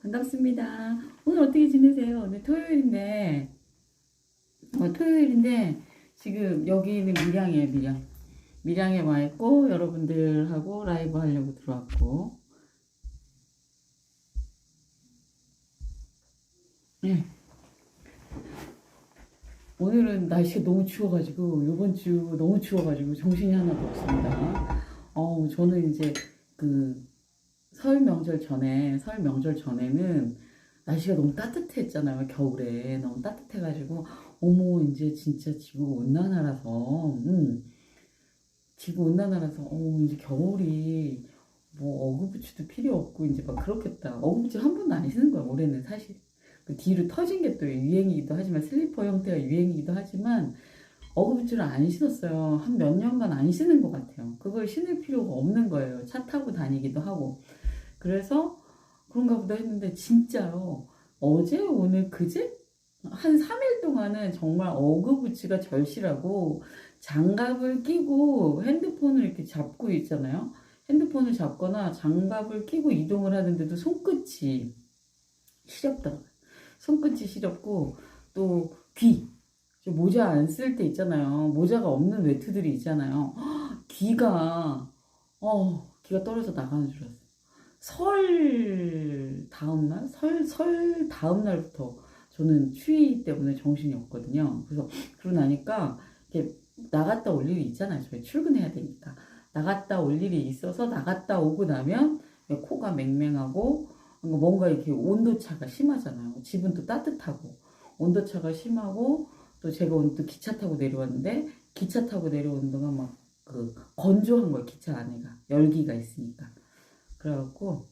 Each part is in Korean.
반갑습니다. 오늘 어떻게 지내세요? 오늘 토요일인데 지금 여기는 밀양이에요, 밀양. 밀양에 와 있고 여러분들하고 라이브 하려고 들어왔고. 네. 오늘은 날씨가 너무 추워가지고 이번 주 너무 추워가지고 정신이 하나도 없습니다. 저는 이제 그 설 명절 전에는 날씨가 너무 따뜻했잖아요. 겨울에 너무 따뜻해가지고 어머 이제 진짜 지구 온난화라서 지구 온난화라서 이제 겨울이 뭐 어구부츠도 필요 없고 이제 막 그렇겠다. 어구부츠 한 번도 안 쓰는 거야 올해는 사실. 그 뒤로 터진 게 또 유행이기도 하지만 슬리퍼 형태가 유행이기도 하지만 어구부츠를 안 신었어요. 한 몇 년간 안 신은 것 같아요. 그걸 신을 필요가 없는 거예요. 차 타고 다니기도 하고. 그래서 그런가 보다 했는데 진짜요. 어제 오늘 그제 한 3일 동안은 정말 어그부츠가 절실하고 장갑을 끼고 핸드폰을 이렇게 잡고 있잖아요. 핸드폰을 잡거나 장갑을 끼고 이동을 하는데도 손끝이 시렵더라고요. 손끝이 시렵고 또 귀. 모자 안 쓸 때 있잖아요. 모자가 없는 외투들이 있잖아요. 귀가 떨어져 나가는 줄 알았어요. 설 다음날? 설 다음날부터 저는 추위 때문에 정신이 없거든요. 그래서 그러고 나니까 이렇게 나갔다 올 일이 있잖아요. 저희 출근해야 되니까. 나갔다 올 일이 있어서 나갔다 오고 나면 코가 맹맹하고 뭔가 이렇게 온도차가 심하잖아요. 집은 또 따뜻하고 온도차가 심하고 또 제가 오늘 또 기차 타고 내려왔는데 기차 타고 내려오는 동안 막 그 건조한 거예요. 기차 안에가 열기가 있으니까. 그래갖고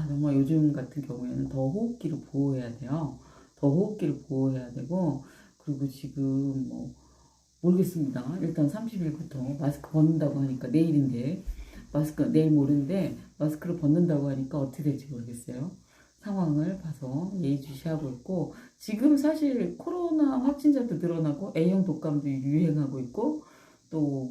정말 요즘 같은 경우에는 더 호흡기를 보호해야 돼요. 더 호흡기를 보호해야 되고 그리고 지금 뭐 모르겠습니다. 일단 30일부터 마스크 벗는다고 하니까 내일인데 내일 모레인데 마스크를 벗는다고 하니까 어떻게 될지 모르겠어요. 상황을 봐서 예의주시하고 있고 지금 사실 코로나 확진자도 늘어나고 A형 독감도 유행하고 있고 또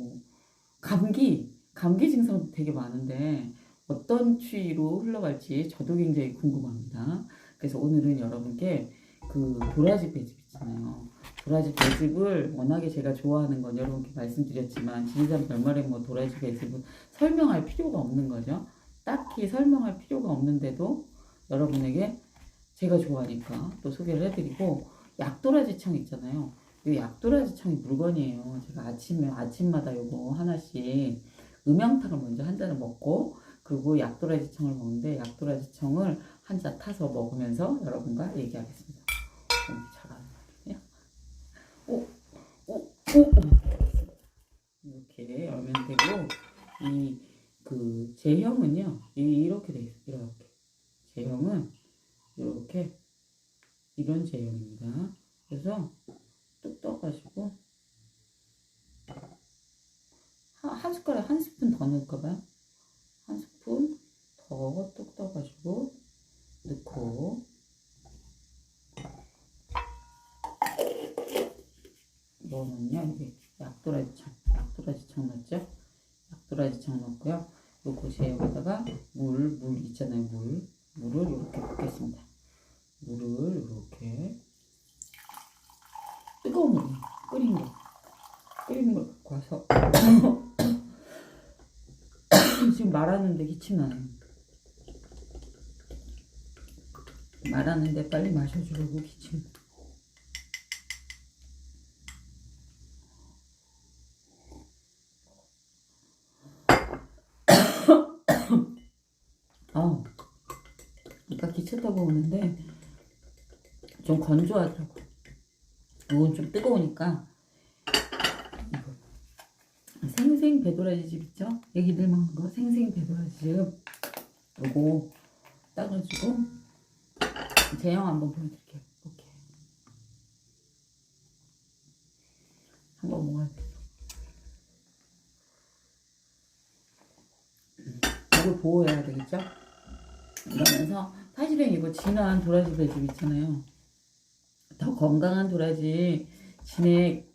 감기 증상도 되게 많은데 어떤 추위로 흘러갈지 저도 굉장히 궁금합니다. 그래서 오늘은 여러분께 그 도라지 배즙 있잖아요. 도라지 배즙을 워낙에 제가 좋아하는 건 여러분께 말씀드렸지만 지리산 별말의 뭐 도라지 배즙은 설명할 필요가 없는 거죠. 딱히 설명할 필요가 없는데도 여러분에게 제가 좋아하니까 또 소개를 해드리고 약도라지청 있잖아요. 이 약도라지청이 물건이에요. 제가 아침마다 요거 하나씩 음양탕을 먼저 한 잔을 먹고 그리고 약도라지청을 먹는데 약도라지청을 한 잔 타서 먹으면서 여러분과 얘기하겠습니다. 잘하는 말이에요. 오. 이렇게 열면 되고 그 제형은요 이렇게 돼 있어요. 이렇게 제형은 이렇게 이런 제형입니다. 그래서 뚝 떠가지고 한 숟가락 한 스푼 더 넣을까봐요. 한 스푼 더 뚝 떠가지고 넣고 이거는요 이게 약도라지청 넣었죠. 약도라지청 넣고요. 요것에 여기다가 물 있잖아요. 물을 이렇게 붓겠습니다. 물을 이렇게 뜨거운 물이 끓인 걸 갖고 와서 지금 말하는데 기침 나요. 말하는데 빨리 마셔주려고 기침. 아까 기차 타고 오는데 좀 건조하더라고. 이건 좀 뜨거우니까 생생 배도라지즙 있죠? 애기들 먹는 거 생생 배도라지즙 요거 따가지고 제형 한번 보여드릴게요. 이렇게 한번 먹어야 돼요. 이걸 보호해야 되겠죠? 이러면서 사실은 이거 진한 도라지 배즙 있잖아요. 더 건강한 도라지 진액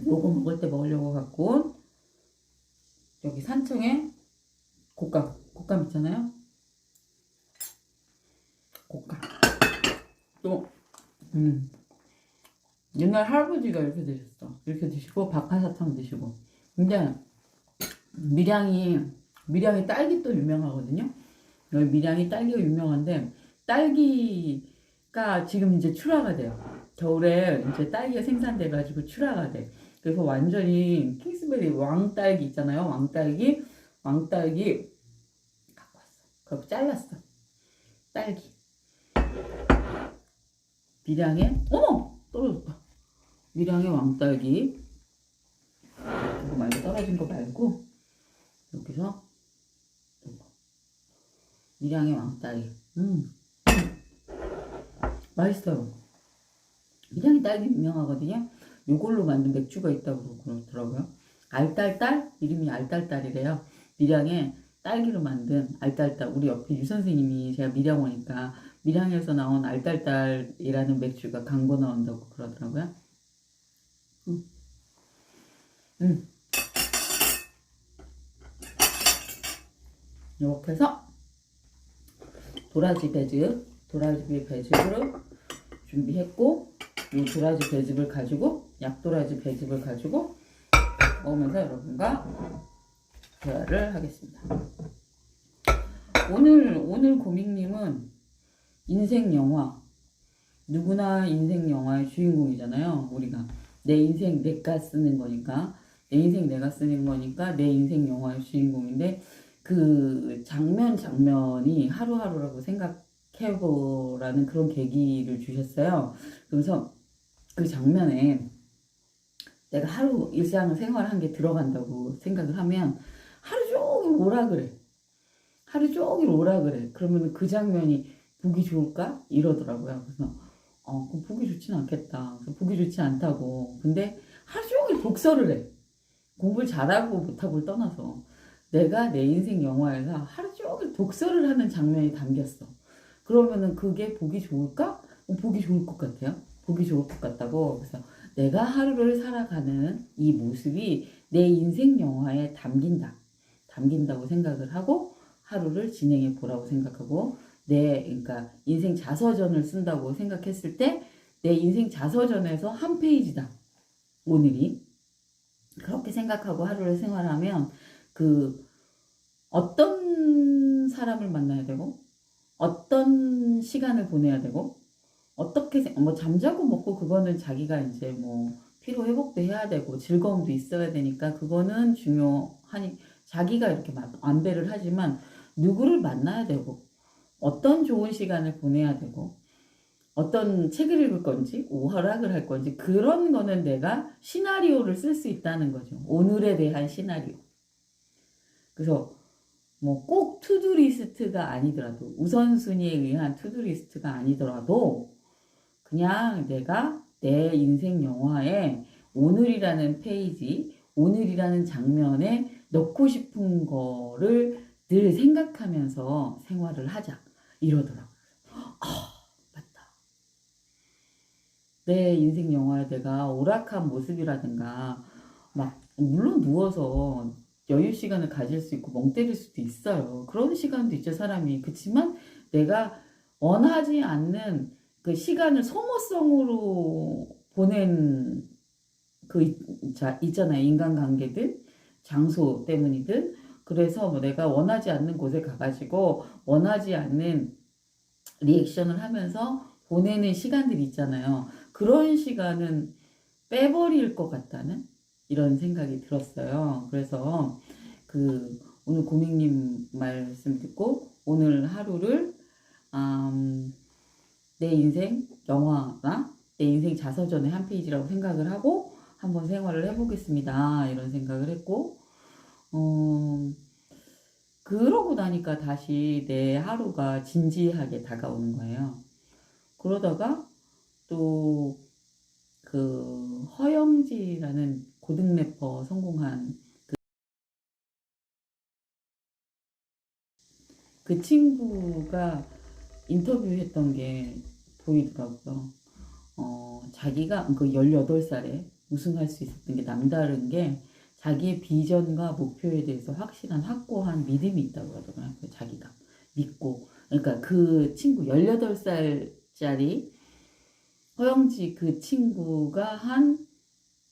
요거 먹을 때 먹으려고 갖고 여기 산청에 곶감 있잖아요. 또, 옛날 할아버지가 이렇게 드셨어. 이렇게 드시고, 박하사탕 드시고. 근데, 밀양이 딸기 또 유명하거든요. 여기 밀양이 딸기가 유명한데, 딸기가 지금 이제 출하가 돼요. 겨울에 이제 딸기가 생산돼가지고 출하가 돼. 그래서 완전히 킹스베리 왕딸기 있잖아요. 왕딸기 갖고 왔어. 그리고 잘랐어. 딸기. 밀양의, 어머! 떨어졌다. 밀양의 왕딸기. 이거 말고 떨어진 거 말고, 여기서, 밀양의 왕딸기. 맛있어요. 밀양의 딸기 유명하거든요. 요걸로 만든 맥주가 있다고 그러더라고요. 알딸딸? 이름이 알딸딸이래요. 밀양의 딸기로 만든 알딸딸. 우리 옆에 유 선생님이 제가 밀양 오니까 밀양에서 나온 알딸딸이라는 맥주가 광고 나온다고 그러더라고요. 이렇게 해서 도라지 배즙으로 준비했고, 이 도라지 배즙을 가지고, 약도라지 배즙을 가지고 먹으면서 여러분과 대화를 하겠습니다. 오늘 고객님은 인생 영화, 누구나 인생 영화의 주인공이잖아요. 우리가 내 인생 내가 쓰는 거니까, 내 인생 영화의 주인공인데, 그 장면이 하루하루라고 생각해보라는 그런 계기를 주셨어요. 그래서 그 장면에 내가 하루 일상을 생활한 게 들어간다고 생각을 하면 하루 종일 오라 그래. 그러면 그 장면이 보기 좋을까? 이러더라고요. 그래서 그럼 보기 좋진 않겠다. 그래서 보기 좋지 않다고. 근데 하루 종일 독서를 해. 공부를 잘하고 못하고를 떠나서 내가 내 인생 영화에서 하루 종일 독서를 하는 장면이 담겼어. 그러면은 그게 보기 좋을까? 보기 좋을 것 같아요. 보기 좋을 것 같다고. 그래서 내가 하루를 살아가는 이 모습이 내 인생 영화에 담긴다고 생각을 하고 하루를 진행해 보라고 생각하고, 그러니까 인생 자서전을 쓴다고 생각했을 때 내 인생 자서전에서 한 페이지다. 오늘이. 그렇게 생각하고 하루를 생활하면 어떤 사람을 만나야 되고, 어떤 시간을 보내야 되고, 잠자고 먹고 그거는 자기가 이제 피로 회복도 해야 되고, 즐거움도 있어야 되니까, 그거는 중요하니, 자기가 이렇게 안배를 하지만, 누구를 만나야 되고, 어떤 좋은 시간을 보내야 되고, 어떤 책을 읽을 건지, 오락을 할 건지, 그런 거는 내가 시나리오를 쓸 수 있다는 거죠. 오늘에 대한 시나리오. 그래서 꼭 투두리스트가 아니더라도, 우선순위에 의한 투두리스트가 아니더라도 그냥 내가 내 인생 영화에 오늘이라는 페이지, 오늘이라는 장면에 넣고 싶은 거를 늘 생각하면서 생활을 하자. 이러더라고요. 맞다. 내 인생 영화에 내가 오락한 모습이라든가, 물론 누워서 여유 시간을 가질 수 있고 멍 때릴 수도 있어요. 그런 시간도 있죠, 사람이. 그렇지만 내가 원하지 않는 그 시간을 소모성으로 보낸 있잖아요. 인간관계들, 장소 때문이든. 그래서 내가 원하지 않는 곳에 가가지고 원하지 않는 리액션을 하면서 보내는 시간들이 있잖아요. 그런 시간은 빼버릴 것 같다는 이런 생각이 들었어요. 그래서 오늘 고객님 말씀 듣고 오늘 하루를 내 인생 영화나 내 인생 자서전의 한 페이지라고 생각을 하고 한번 생활을 해보겠습니다. 이런 생각을 했고, 그러고 나니까 다시 내 하루가 진지하게 다가오는 거예요. 그러다가 또 허영지라는 고등 래퍼 성공한 그 친구가 인터뷰했던 게 보이더라고요. 자기가 18살에 우승할 수 있었던 게 남다른 게 자기의 비전과 목표에 대해서 확실한 확고한 믿음이 있다고 하더라고요. 자기가 믿고. 그러니까 그 친구 18살짜리 허영지 그 친구가 한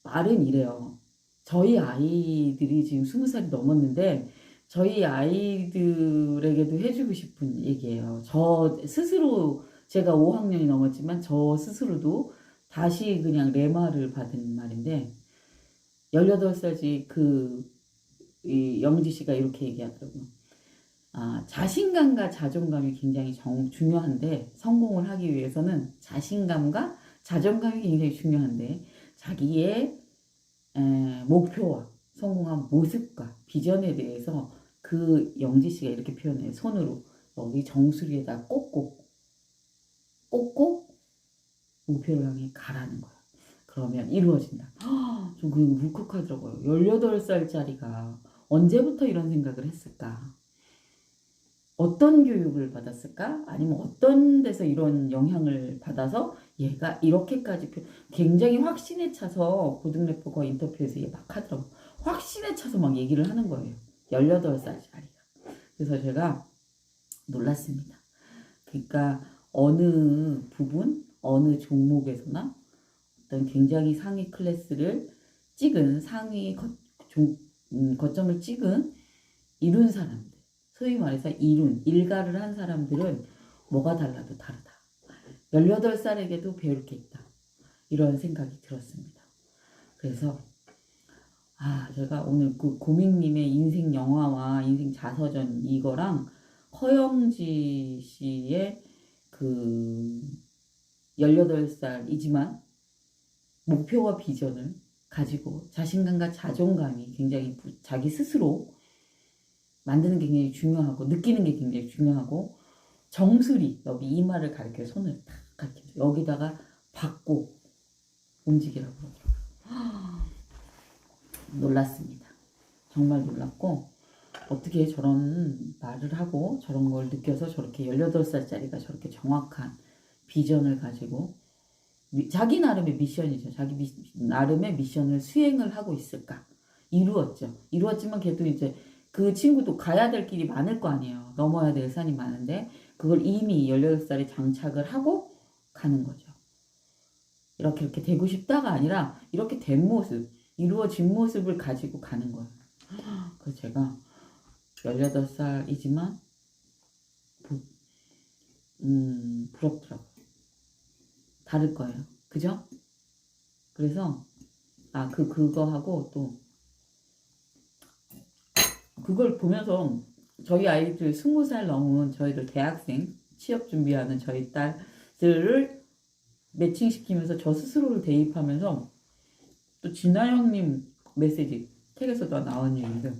말은 이래요. 저희 아이들이 지금 20살이 넘었는데 저희 아이들에게도 해주고 싶은 얘기예요. 저 스스로 제가 5학년이 넘었지만 저 스스로도 다시 그냥 레마를 받은 말인데 18살지 이 영지 씨가 이렇게 얘기하더라고요. 아, 자신감과 자존감이 굉장히 중요한데 성공을 하기 위해서는 자신감과 자존감이 굉장히 중요한데 자기의 목표와 성공한 모습과 비전에 대해서 그 영지 씨가 이렇게 표현해요. 손으로 여기 정수리에다 꽂고 목표를 향해 가라는 거야. 그러면 이루어진다. 좀 그게 울컥하더라고요. 18살짜리가 언제부터 이런 생각을 했을까? 어떤 교육을 받았을까? 아니면 어떤 데서 이런 영향을 받아서 얘가 이렇게까지 굉장히 확신에 차서 보증래퍼가 인터뷰에서 막 하더라고. 확신에 차서 막 얘기를 하는 거예요. 18살짜리가. 그래서 제가 놀랐습니다. 그러니까 어느 부분, 어느 종목에서나 어떤 굉장히 상위 클래스를 찍은 거점을 찍은 이룬 사람들, 소위 말해서 일가를 한 사람들은 뭐가 달라도 다르다. 18살에게도 배울 게 있다. 이런 생각이 들었습니다. 그래서 제가 오늘 그 고민님의 인생 영화와 인생 자서전 이거랑 허영지 씨의 그 18살이지만 목표와 비전을 가지고 자신감과 자존감이 굉장히 자기 스스로 만드는 게 굉장히 중요하고 느끼는 게 굉장히 중요하고 정수리 여기 이마를 가리켜 손을 탁 가리켜 여기다가 받고 움직이라고 그러더라고요. 놀랐습니다. 정말 놀랐고 어떻게 저런 말을 하고 저런 걸 느껴서 저렇게 18살짜리가 저렇게 정확한 비전을 가지고 자기 나름의 미션이죠. 자기 나름의 미션을 수행을 하고 있을까? 이루었죠. 이루었지만 걔도 이제 그 친구도 가야 될 길이 많을 거 아니에요. 넘어야 될 산이 많은데 그걸 이미 18살에 장착을 하고 가는 거죠. 이렇게 되고 싶다가 아니라 이렇게 된 모습, 이루어진 모습을 가지고 가는 거예요. 그래서 제가 18살이지만 부럽더라고요. 다를 거예요. 그죠? 그래서 그거 하고 또 그걸 보면서 저희 아이들 20살 넘은 저희들 대학생 취업 준비하는 저희 딸들을 매칭시키면서 저 스스로를 대입하면서 또 진아영님 메시지 책에서도 나온 얘기인데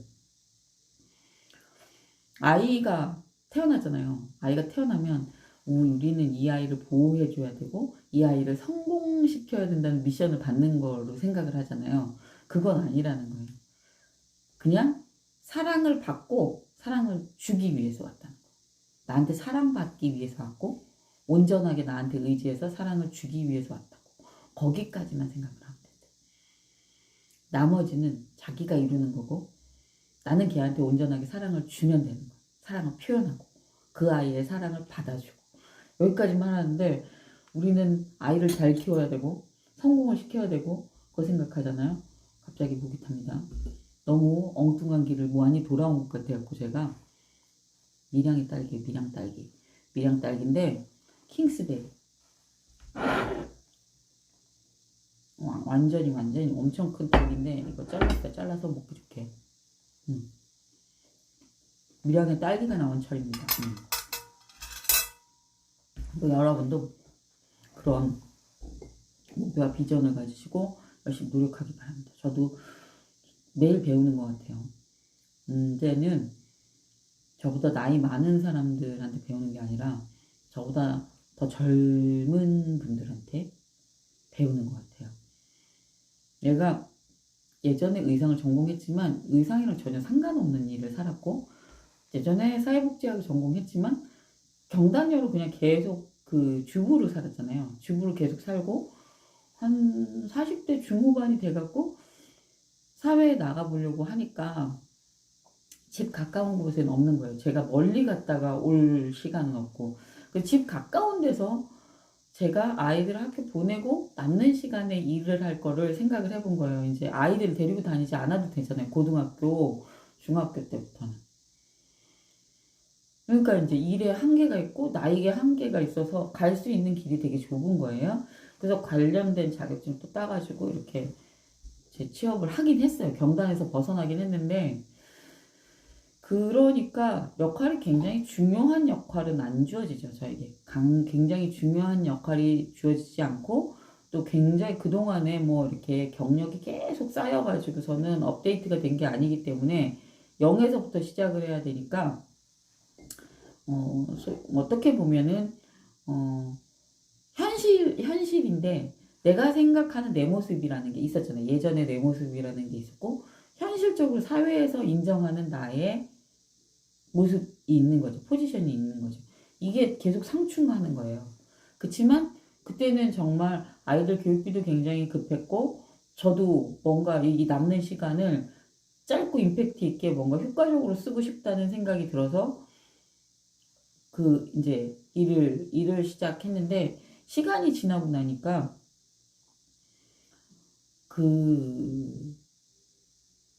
아이가 태어나잖아요. 아이가 태어나면 우리는 이 아이를 보호해줘야 되고 이 아이를 성공시켜야 된다는 미션을 받는 거로 생각을 하잖아요. 그건 아니라는 거예요. 그냥 사랑을 받고 사랑을 주기 위해서 왔다는 거예요. 나한테 사랑받기 위해서 왔고 온전하게 나한테 의지해서 사랑을 주기 위해서 왔다고. 거기까지만 생각을 하면 된대. 나머지는 자기가 이루는 거고 나는 걔한테 온전하게 사랑을 주면 되는 거예요. 사랑을 표현하고 그 아이의 사랑을 받아주고 여기까지만 하는데 우리는 아이를 잘 키워야 되고 성공을 시켜야 되고 그거 생각하잖아요. 갑자기 목이 탑니다. 너무 엉뚱한 길을 많이 돌아온 것 같아갖고 제가 밀양의 딸기, 밀양딸기인데 킹스베리 완전히 엄청 큰 딸기인데 이거 잘라서 먹기 좋게 밀양의 딸기가 나온 철입니다. 여러분도 그런 목표와 비전을 가지시고 열심히 노력하기 바랍니다. 저도 매일 배우는 것 같아요. 문제는 저보다 나이 많은 사람들한테 배우는 게 아니라 저보다 더 젊은 분들한테 배우는 것 같아요. 내가 예전에 의상을 전공했지만 의상이랑 전혀 상관없는 일을 살았고 예전에 사회복지학을 전공했지만 경단녀로 그냥 계속 그 주부로 살았잖아요. 주부로 계속 살고 한 40대 중후반이 돼갖고 사회에 나가보려고 하니까 집 가까운 곳에는 없는 거예요. 제가 멀리 갔다가 올 시간은 없고 집 가까운 데서 제가 아이들을 학교 보내고 남는 시간에 일을 할 거를 생각을 해본 거예요. 이제 아이들을 데리고 다니지 않아도 되잖아요. 고등학교, 중학교 때부터는. 그러니까 이제 일에 한계가 있고 나에게 한계가 있어서 갈 수 있는 길이 되게 좁은 거예요. 그래서 관련된 자격증 또 따가지고 이렇게 제 취업을 하긴 했어요. 경단에서 벗어나긴 했는데, 그러니까 역할이 굉장히 중요한 역할은 안 주어지죠, 저에게. 굉장히 중요한 역할이 주어지지 않고, 또 굉장히 그동안에 뭐 이렇게 경력이 계속 쌓여가지고서는 업데이트가 된 게 아니기 때문에 0에서부터 시작을 해야 되니까, 어떻게 보면은, 어, 현실인데, 내가 생각하는 내 모습이라는 게 있었잖아요. 예전에 내 모습이라는 게 있었고, 현실적으로 사회에서 인정하는 나의 모습이 있는 거죠. 포지션이 있는 거죠. 이게 계속 상충하는 거예요. 그렇지만 그때는 정말 아이들 교육비도 굉장히 급했고 저도 뭔가 이 남는 시간을 짧고 임팩트 있게 뭔가 효과적으로 쓰고 싶다는 생각이 들어서 그 이제 일을 시작했는데 시간이 지나고 나니까 그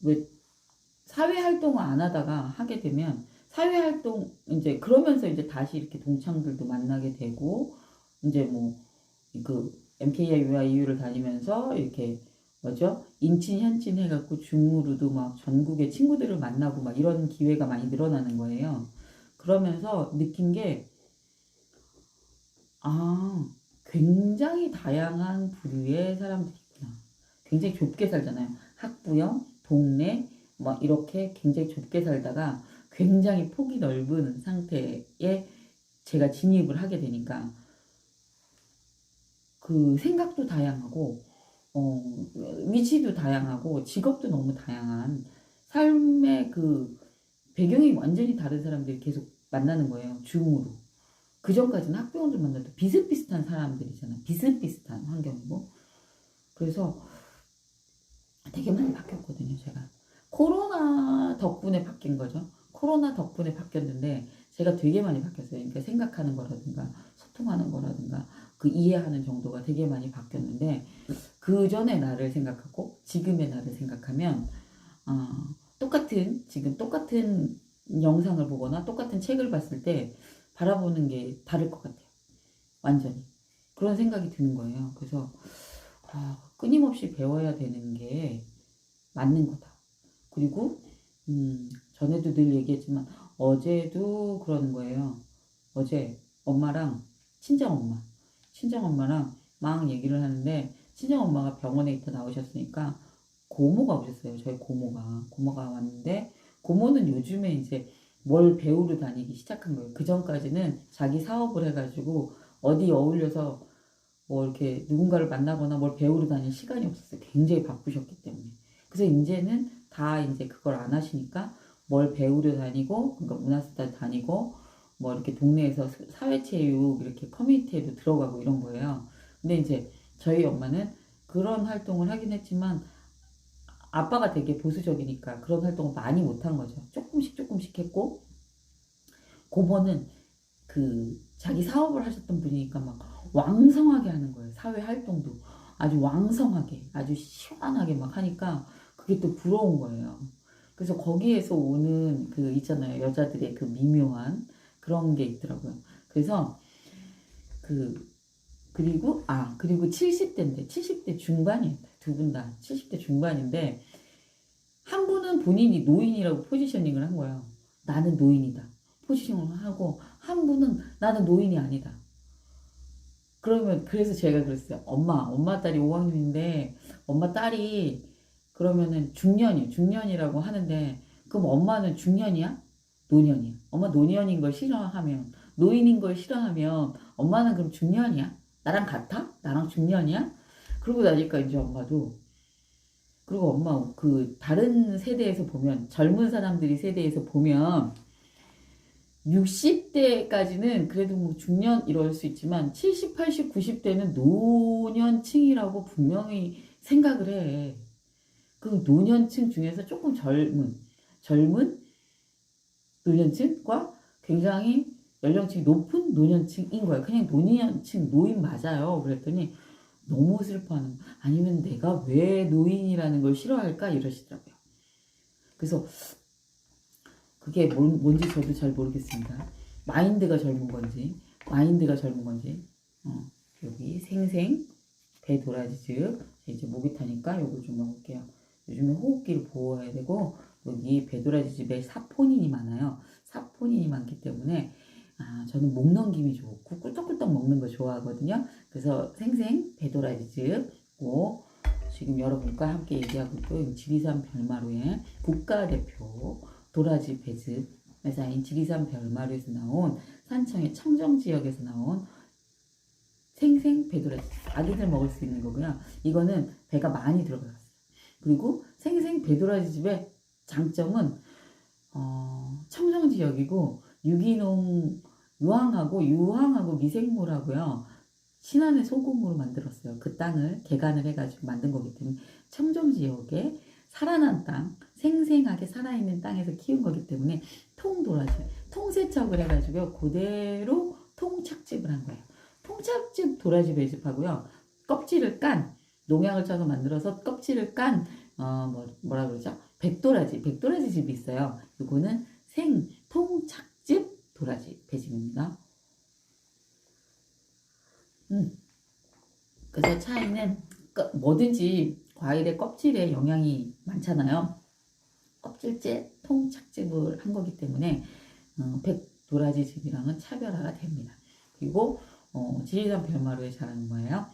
왜 사회 활동을 안 하다가 하게 되면 사회 활동 이제 그러면서 이제 다시 이렇게 동창들도 만나게 되고 이제 뭐 그 MKIU를 다니면서 이렇게 뭐죠? 인친 현친 해갖고 중으로도 막 전국의 친구들을 만나고 막 이런 기회가 많이 늘어나는 거예요. 그러면서 느낀 게 아, 굉장히 다양한 부류의 사람들이 있구나. 굉장히 좁게 살잖아요. 학부형, 동네, 막 이렇게 굉장히 좁게 살다가 굉장히 폭이 넓은 상태에 제가 진입을 하게 되니까 그 생각도 다양하고, 어, 위치도 다양하고, 직업도 너무 다양한 삶의 그 배경이 완전히 다른 사람들이 계속 만나는 거예요. 줌으로. 그 전까지는 학부형들 만나도 비슷비슷한 사람들이잖아. 비슷비슷한 환경이고. 그래서 되게 많이 바뀌었거든요, 제가. 코로나 덕분에 바뀐 거죠. 코로나 덕분에 바뀌었는데, 제가 되게 많이 바뀌었어요. 그러니까 생각하는 거라든가, 소통하는 거라든가, 그 이해하는 정도가 되게 많이 바뀌었는데, 그 전의 나를 생각하고, 지금의 나를 생각하면, 어, 지금 똑같은 영상을 보거나, 똑같은 책을 봤을 때, 바라보는 게 다를 것 같아요. 완전히. 그런 생각이 드는 거예요. 그래서, 끊임없이 배워야 되는 게 맞는 거다. 그리고 전에도 늘 얘기했지만 어제도 그러는 거예요. 어제 엄마랑 친정엄마랑 막 얘기를 하는데 친정엄마가 병원에 있다 나오셨으니까 고모가 오셨어요. 저희 고모가 왔는데 고모는 요즘에 이제 뭘 배우러 다니기 시작한 거예요. 그 전까지는 자기 사업을 해가지고 어디 어울려서 뭐 이렇게 누군가를 만나거나 뭘 배우러 다닐 시간이 없었어요. 굉장히 바쁘셨기 때문에. 그래서 이제는 다 이제 그걸 안 하시니까 뭘 배우러 다니고, 그러니까 문화센터 다니고, 뭐 이렇게 동네에서 사회체육 이렇게 커뮤니티에도 들어가고 이런 거예요. 근데 이제 저희 엄마는 그런 활동을 하긴 했지만 아빠가 되게 보수적이니까 그런 활동을 많이 못한 거죠. 조금씩 했고, 고모는 그 자기 사업을 하셨던 분이니까 막 왕성하게 하는 거예요. 사회 활동도 아주 왕성하게, 아주 시원하게 막 하니까 그게 또 부러운 거예요. 그래서 거기에서 오는 그 있잖아요. 여자들의 그 미묘한 그런 게 있더라고요. 그래서 그 그리고 70대인데 70대 중반이에요. 두 분 다 70대 중반인데 한 분은 본인이 노인이라고 포지셔닝을 한 거예요. 나는 노인이다. 포지셔닝을 하고 한 분은 나는 노인이 아니다. 그러면 그래서 제가 그랬어요. 엄마 딸이 5학년인데 엄마 딸이 그러면은 중년이라고 하는데 그럼 엄마는 중년이야? 노년이야? 엄마 노년인 걸 싫어하면 노인인 걸 싫어하면 엄마는 그럼 중년이야? 나랑 같아? 나랑 중년이야? 그러고 나니까 이제 엄마도 그리고 엄마 그 다른 세대에서 보면 젊은 사람들이 세대에서 보면 60대까지는 그래도 뭐 중년 이럴 수 있지만 70, 80, 90대는 노년층이라고 분명히 생각을 해. 그 노년층 중에서 조금 젊은 노년층과 굉장히 연령층이 높은 노년층인 거예요. 그냥 노년층 노인 맞아요. 그랬더니 너무 슬퍼하는, 아니면 내가 왜 노인이라는 걸 싫어할까 이러시더라고요. 그래서 그게 뭔지 저도 잘 모르겠습니다. 마인드가 젊은 건지, 여기 생생 배도라지즙, 이제 목이 타니까 요걸 좀 먹을게요. 요즘에 호흡기를 보호해야 되고, 여기 배도라지즙에 사포닌이 많아요. 사포닌이 많기 때문에 저는 목 넘김이 좋고 꿀떡꿀떡 먹는 거 좋아하거든요. 그래서 생생 배도라지즙 꼭 지금 여러분과 함께 얘기하고 있고, 지리산 별마루의 국가대표 도라지 배즙 회사인 지리산 별마루에서 나온 산청의 청정지역에서 나온 생생 배도라지, 아기들 먹을 수 있는 거고요. 이거는 배가 많이 들어갔어요. 그리고 생생 배도라지즙의 장점은 청정지역이고 유기농 유황하고 미생물하고요. 신안의 소금으로 만들었어요. 그 땅을 개간을 해가지고 만든 거기 때문에 청정지역에 살아난 땅, 생생하게 살아있는 땅에서 키운 거기 때문에 통도라지, 통세척을 해가지고 그대로 통착즙을 한 거예요. 통착즙 도라지 배즙하고요. 껍질을 깐, 농약을 쳐서 만들어서 껍질을 깐, 뭐라 그러죠? 백도라지 즙이 있어요. 이거는 통착즙 도라지 배즙입니다. 그래서 차이는 뭐든지 과일의 껍질에 영양이 많잖아요. 껍질째 통착즙을 한 거기 때문에 백도라지 즙이랑은 차별화가 됩니다. 그리고 지리산 별마루에 자라는 거예요.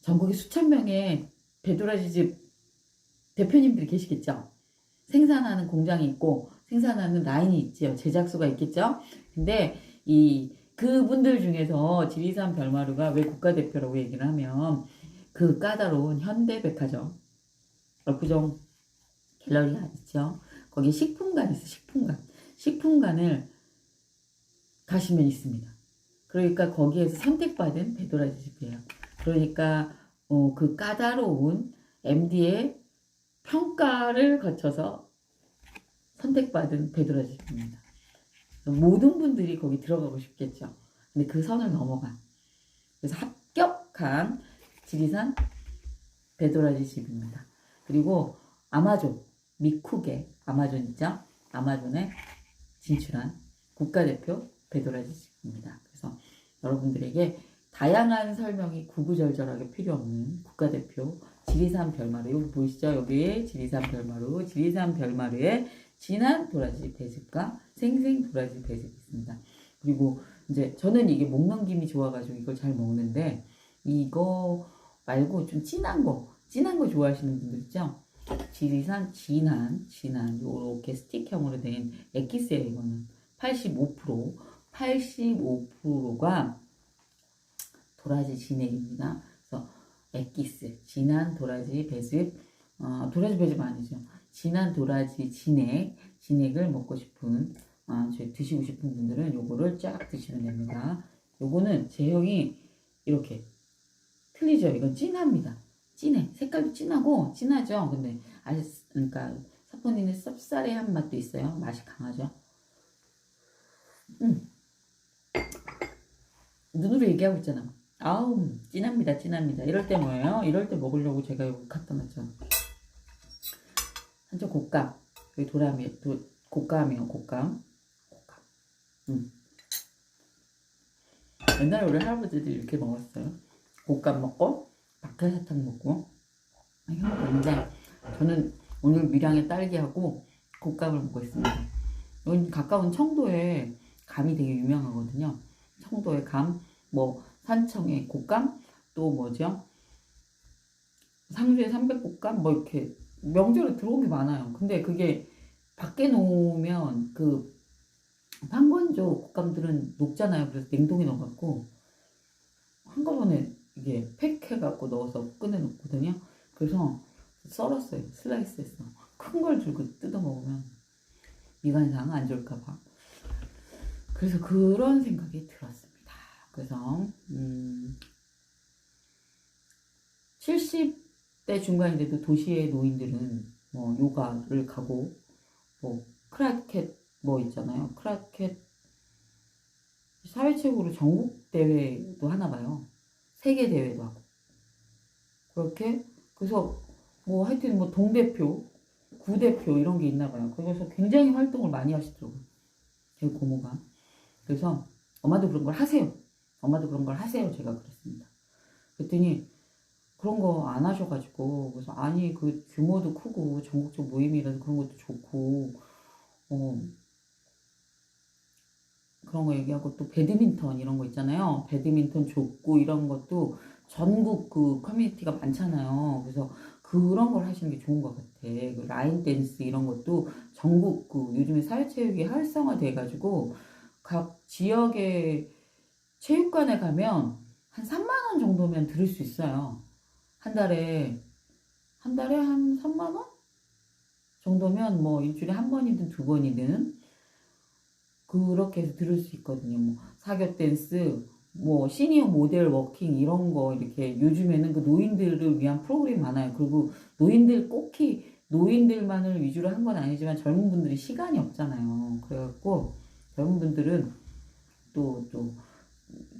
전국에 수천 명의 배도라지 즙 대표님들이 계시겠죠. 생산하는 공장이 있고 생산하는 라인이 있죠. 제작소가 있겠죠. 근데 그분들 중에서 지리산 별마루가 왜 국가대표라고 얘기를 하면, 그 까다로운 현대백화점 압구정 갤러리가 있죠. 거기 식품관 있어. 식품관을 가시면 있습니다. 그러니까 거기에서 선택받은 배도라지 즙이에요. 그러니까 그 까다로운 MD의 평가를 거쳐서 선택받은 배도라지 즙입니다. 모든 분들이 거기 들어가고 싶겠죠. 근데 그 선을 넘어간, 그래서 합격한 지리산 배도라지 즙입니다. 그리고 아마존, 미쿡의 아마존 있죠? 아마존에 진출한 국가대표 배도라지 즙입니다. 그래서 여러분들에게 다양한 설명이 구구절절하게 필요 없는 국가대표 지리산 별마루, 여기 보이시죠? 여기 지리산 별마루에 진한 도라지 배즙과 생생 도라지 배즙이 있습니다. 그리고 이제 저는 이게 목 넘김이 좋아가지고 이걸 잘 먹는데, 이거 말고 좀 진한 거 좋아하시는 분들 있죠? 지리산 진한 요렇게 스틱형으로 된 엑기스예요. 이거는 85%가 도라지 진액입니다. 그래서 엑기스 진한 도라지 배즙, 도라지 배즙 아니죠. 진한 도라지 진액을 먹고 싶은, 드시고 싶은 분들은 요거를 쫙 드시면 됩니다. 요거는 제형이 이렇게 틀리죠. 이건 진합니다. 진해. 색깔도 진하죠. 근데 그러니까 사포닌의 쌉싸래한 맛도 있어요. 맛이 강하죠. 눈으로 얘기하고 있잖아. 아우, 진합니다. 이럴 때 뭐예요? 이럴 때 먹으려고 제가 이거 갖다 놨잖아. 한쪽 곶감. 여기 곶감이에요. 곶감. 옛날에 우리 할아버지들이 이렇게 먹었어요. 곶감 먹고 박하사탕 먹고 이렇게 먹었는데, 저는 오늘 밀양의 딸기하고 곶감을 먹고 있습니다. 여기 가까운 청도에 감이 되게 유명하거든요. 청도의 감, 산청의 곶감, 또 뭐죠? 상주의 300곶감, 이렇게 명절에 들어온 게 많아요. 근데 그게 밖에 놓으면 그 판건조 곶감들은 녹잖아요. 그래서 냉동에 넣어갖고 한꺼번에 이게 팩해갖고 넣어서 꺼내놓거든요. 그래서 썰었어요. 슬라이스했어. 큰 걸 들고 뜯어 먹으면 미간상 안 좋을까봐. 그래서 그런 생각이 들었습니다. 그래서 70대 중반인데도 도시의 노인들은 요가를 가고 크라켓 있잖아요. 크라켓 사회체육으로 전국 대회도 하나 봐요. 세계 대회도 하고. 그렇게 그래서 뭐 하여튼 뭐 동대표, 구대표 이런 게 있나 봐요. 그래서 굉장히 활동을 많이 하시더라고요. 저희 고모가. 그래서 엄마도 그런 걸 하세요. 엄마도 그런 걸 하세요. 제가 그랬습니다. 그랬더니 그런 거 안 하셔가지고 그래서 아니 그 규모도 크고 전국적 모임이라서 그런 것도 좋고 그런 거 얘기하고 또 배드민턴 이런 거 있잖아요. 배드민턴 좋고 이런 것도 전국 그 커뮤니티가 많잖아요. 그래서 그런 걸 하시는 게 좋은 것 같아. 그 라인 댄스 이런 것도 전국 그 요즘에 사회체육이 활성화 돼가지고 각 지역의 체육관에 가면 한 3만 원 정도면 들을 수 있어요. 한 달에 한 3만 원 정도면 뭐 일주일에 한 번이든 두 번이든 그렇게 해서 들을 수 있거든요. 뭐 사교 댄스, 뭐 시니어 모델 워킹 이런 거 이렇게 요즘에는 그 노인들을 위한 프로그램이 많아요. 그리고 노인들만을 위주로 한 건 아니지만 젊은 분들이 시간이 없잖아요. 그래갖고 젊은 분들은 또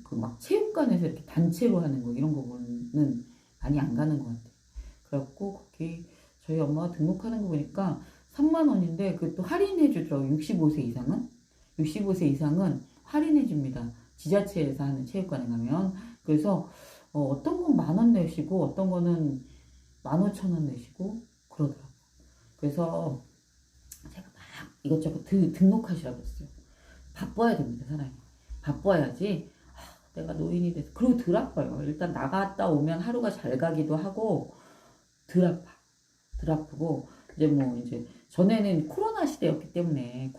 그 막 체육관에서 이렇게 단체로 하는 거 이런 거는 많이 안 가는 것 같아요. 그래갖고 거기 저희 엄마가 등록하는 거 보니까 3만 원인데 그 또 할인해 주더라고요. 65세 이상은 65세 이상은 할인해 줍니다. 지자체에서 하는 체육관에 가면. 그래서 어떤 건 10,000원 내시고 어떤 거는 15,000원 내시고 그러더라고요. 그래서 제가 막 이것저것 등록하시라고 했어요. 바빠야 됩니다, 사람이. 바빠야지. 내가 노인이 돼서. 그리고 덜 아파요. 일단 나갔다 오면 하루가 잘 가기도 하고 덜 아파. 덜 아프고 이제 전에는 코로나였기 때문에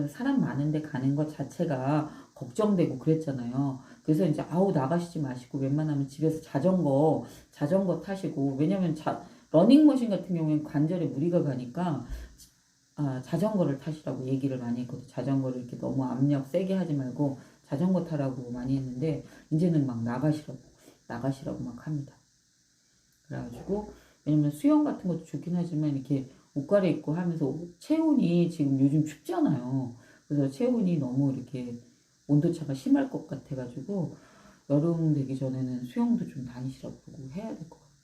사람 많은데 가는 것 자체가 걱정되고 그랬잖아요. 그래서 이제 아우 나가시지 마시고 웬만하면 집에서 자전거 타시고 왜냐면 러닝머신 같은 경우에는 관절에 무리가 가니까 자전거를 타시라고 얘기를 많이 했거든요. 자전거를 이렇게 너무 압력 세게 하지 말고 자전거 타라고 많이 했는데 이제는 막 나가시라고 막 합니다. 그래가지고 왜냐면 수영 같은 것도 좋긴 하지만 이렇게 옷 갈아입고 하면서 체온이 지금 요즘 춥잖아요. 그래서 체온이 너무 이렇게 온도차가 심할 것 같아가지고 여름 되기 전에는 수영도 좀 다니시라고 해야 될 것 같아요.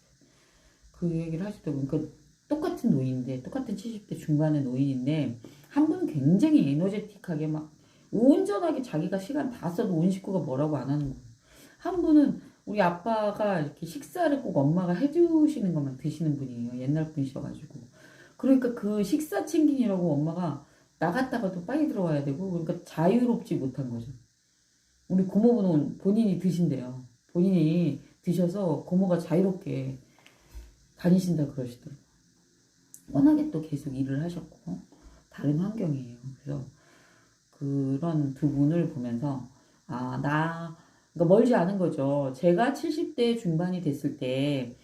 그 얘기를 하시더라고요. 그러니까 똑같은 70대 중반의 노인인데 한 분은 굉장히 에너제틱하게 막 온전하게 자기가 시간 다 써도 온 식구가 뭐라고 안 하는 거예요. 한 분은 우리 아빠가 이렇게 식사를 꼭 엄마가 해주시는 것만 드시는 분이에요. 옛날 분이셔가지고. 그러니까 그 식사 챙기느라고 엄마가 나갔다가도 빨리 들어와야 되고, 그러니까 자유롭지 못한 거죠. 우리 고모부는 본인이 드신대요. 본인이 드셔서 고모가 자유롭게 다니신다 그러시더라고요. 워낙에 또 계속 일을 하셨고, 다른 환경이에요. 그래서 그런 두 분을 보면서, 그러니까 멀지 않은 거죠. 제가 70대 중반이 됐을 때,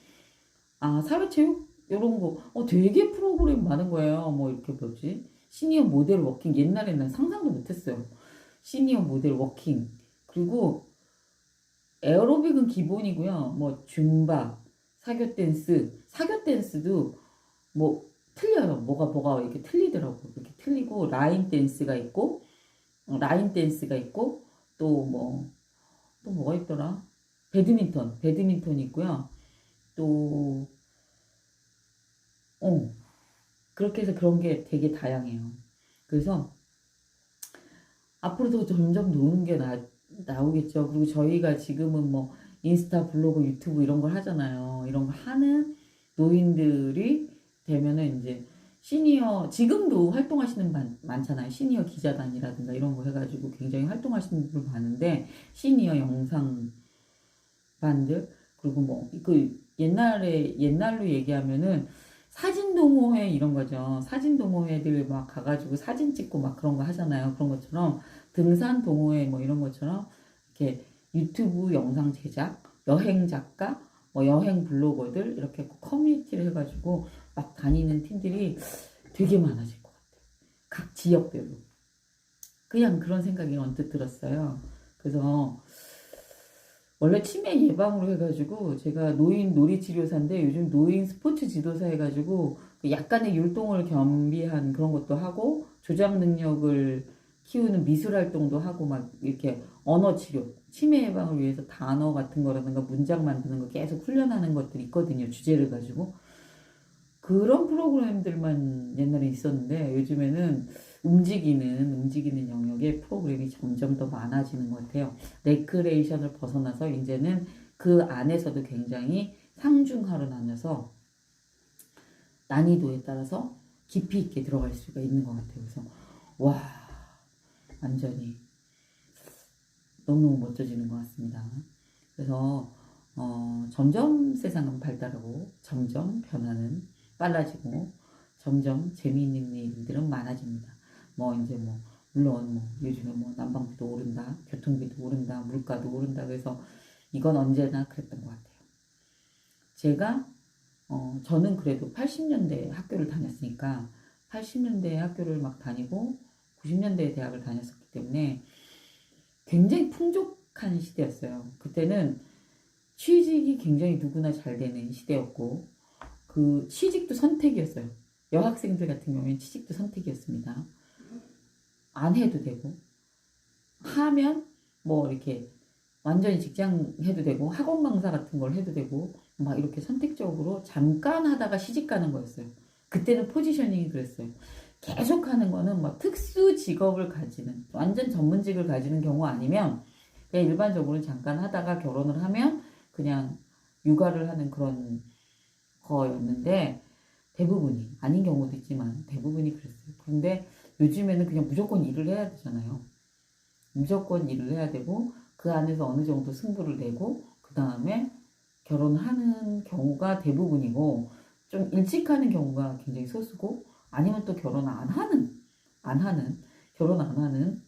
사회체육? 이런 거, 되게 프로그램 많은 거예요. 뭐, 이렇게 뭐지? 시니어 모델 워킹. 옛날에는 상상도 못 했어요. 시니어 모델 워킹. 그리고 에어로빅은 기본이고요. 뭐, 줌바, 사교 댄스도 뭐, 틀려요. 뭐가 이렇게 틀리더라고. 이렇게 틀리고, 라인 댄스가 있고, 또 뭐가 있더라? 배드민턴 있고요. 또, 그렇게 해서 그런 게 되게 다양해요. 그래서 앞으로도 점점 노는 게 나오겠죠. 그리고 저희가 지금은 뭐 인스타, 블로그, 유튜브 이런 걸 하잖아요. 이런 거 하는 노인들이 되면은 이제 지금도 활동하시는 분 많잖아요. 시니어 기자단이라든가 이런 거 해가지고 굉장히 활동하시는 분을 봤는데, 시니어 영상 반들, 그리고 옛날로 얘기하면은 사진 동호회 이런 거죠. 사진 동호회들 막 가가지고 사진 찍고 막 그런 거 하잖아요. 그런 것처럼 등산 동호회 뭐 이런 것처럼 이렇게 유튜브 영상 제작, 여행 작가, 뭐 여행 블로거들 이렇게 커뮤니티를 해가지고 막 다니는 팀들이 되게 많아질 것 같아요. 각 지역별로. 그냥 그런 생각이 언뜻 들었어요. 그래서 원래 치매 예방으로 해가지고 제가 노인 놀이치료사인데 요즘 노인 스포츠 지도사 해가지고 약간의 율동을 겸비한 그런 것도 하고 조작 능력을 키우는 미술 활동도 하고 막 이렇게 언어 치료, 치매 예방을 위해서 단어 같은 거라든가 문장 만드는 거 계속 훈련하는 것들이 있거든요. 주제를 가지고. 그런 프로그램들만 옛날에 있었는데 요즘에는 움직이는 영역의 프로그램이 점점 더 많아지는 것 같아요. 레크레이션을 벗어나서 이제는 그 안에서도 굉장히 상중하로 나뉘어서 난이도에 따라서 깊이 있게 들어갈 수가 있는 것 같아요. 그래서 와, 완전히 너무너무 멋져지는 것 같습니다. 그래서 점점 세상은 발달하고 점점 변화는 빨라지고 점점 재미있는 일들은 많아집니다. 뭐 이제 뭐 물론 뭐 요즘에 뭐 난방비도 오른다, 교통비도 오른다, 물가도 오른다. 그래서 이건 언제나 그랬던 것 같아요. 제가 저는 그래도 80년대 학교를 다녔으니까 80년대 학교를 막 다니고 90년대에 대학을 다녔었기 때문에 굉장히 풍족한 시대였어요. 그때는 취직이 굉장히 누구나 잘 되는 시대였고 그 취직도 선택이었어요. 여학생들 같은 경우에는 취직도 선택이었습니다. 안 해도 되고 하면 뭐 이렇게 완전히 직장 해도 되고 학원 강사 같은 걸 해도 되고 막 이렇게 선택적으로 잠깐 하다가 시집 가는 거였어요. 그때는 포지셔닝이 그랬어요. 계속 하는 거는 뭐 특수 직업을 가지는 완전 전문직을 가지는 경우 아니면 그냥 일반적으로 잠깐 하다가 결혼을 하면 그냥 육아를 하는 그런 거였는데 대부분이 아닌 경우도 있지만 대부분이 그랬어요. 그런데 요즘에는 그냥 무조건 일을 해야 되잖아요. 무조건 일을 해야 되고 그 안에서 어느 정도 승부를 내고 그 다음에 결혼하는 경우가 대부분이고 좀 일찍 하는 경우가 굉장히 소수고 아니면 또 결혼 안 하는 결혼 안 하는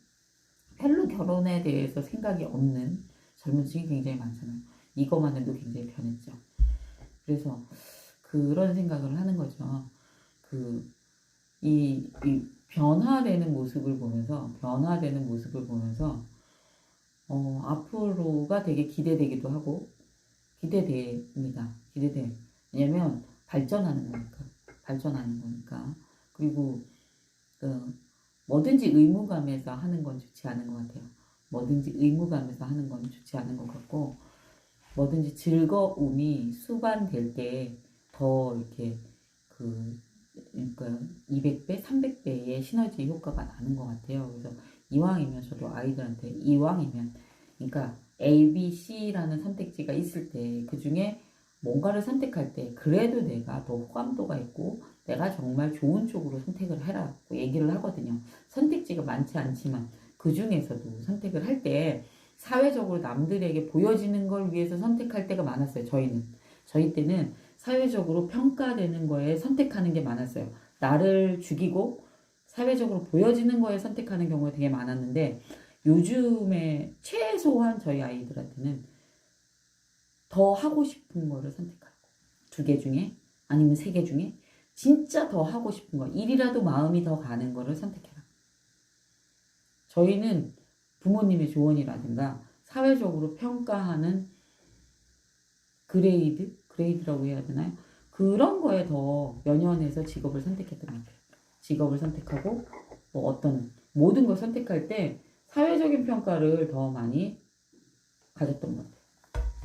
별로 결혼에 대해서 생각이 없는 젊은 층이 굉장히 많잖아요. 이것만 해도 굉장히 변했죠. 그래서 그런 생각을 하는 거죠. 이 변화되는 모습을 보면서 앞으로가 되게 기대되기도 하고 기대됩니다. 기대돼. 왜냐면 발전하는 거니까. 그리고 뭐든지 의무감에서 하는 건 좋지 않은 것 같아요. 뭐든지 의무감에서 하는 건 좋지 않은 것 같고 뭐든지 즐거움이 수반될 때 더 이렇게 그러니까 200배, 300배의 시너지 효과가 나는 것 같아요. 그래서 이왕이면 저도 아이들한테 그러니까 A, B, C라는 선택지가 있을 때 그 중에 뭔가를 선택할 때 그래도 내가 더 호감도가 있고 내가 정말 좋은 쪽으로 선택을 해라 얘기를 하거든요. 선택지가 많지 않지만 그 중에서도 선택을 할 때 사회적으로 남들에게 보여지는 걸 위해서 선택할 때가 많았어요. 저희 때는 사회적으로 평가되는 거에 선택하는 게 많았어요. 나를 죽이고 사회적으로 보여지는 거에 선택하는 경우가 되게 많았는데 요즘에 최소한 저희 아이들한테는 더 하고 싶은 거를 선택하고 2개 중에 아니면 3개 중에 진짜 더 하고 싶은 거 일이라도 마음이 더 가는 거를 선택해라. 저희는 부모님의 조언이라든가 사회적으로 평가하는 그레이드라고 해야 되나요? 그런 거에 더 연연해서 직업을 선택했던 것 같아요. 직업을 선택하고 뭐 어떤 모든 걸 선택할 때 사회적인 평가를 더 많이 가졌던 것 같아요.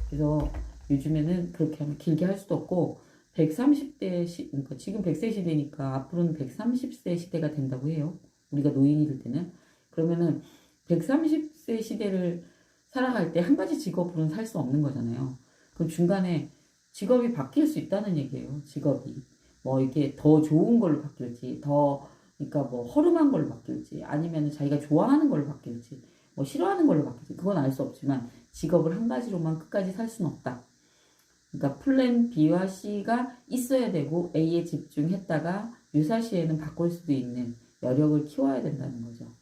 그래서 요즘에는 그렇게 하면 길게 할 수도 없고 130대 그러니까 지금 100세 시대니까 앞으로는 130세 시대가 된다고 해요. 우리가 노인이 될 때는. 그러면은 130세 시대를 살아갈 때 한 가지 직업으로는 살 수 없는 거잖아요. 그럼 중간에 직업이 바뀔 수 있다는 얘기예요. 직업이. 뭐 이렇게 더 좋은 걸로 바뀔지, 그러니까 뭐 허름한 걸로 바뀔지, 아니면 자기가 좋아하는 걸로 바뀔지, 뭐 싫어하는 걸로 바뀔지, 그건 알 수 없지만 직업을 한 가지로만 끝까지 살 수는 없다. 그러니까 플랜 B와 C가 있어야 되고 A에 집중했다가 유사시에는 바꿀 수도 있는 여력을 키워야 된다는 거죠.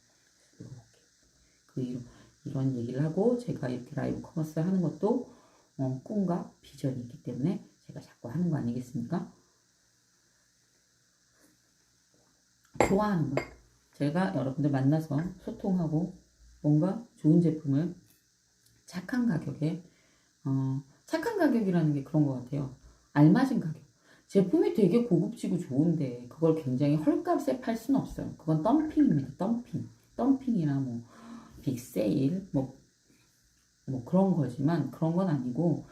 이런 얘기를 하고 제가 이렇게 라이브 커머스 하는 것도 꿈과 비전이 있기 때문에 제가 자꾸 하는 거 아니겠습니까? 좋아하는 거. 제가 여러분들 만나서 소통하고 뭔가 좋은 제품을 착한 가격에 착한 가격이라는 게 그런 것 같아요. 알맞은 가격. 제품이 되게 고급지고 좋은데 그걸 굉장히 헐값에 팔 수는 없어요. 그건 덤핑입니다. 덤핑. 덤핑이나 뭐 빅세일 뭐 그런 거지만 그런 건 아니고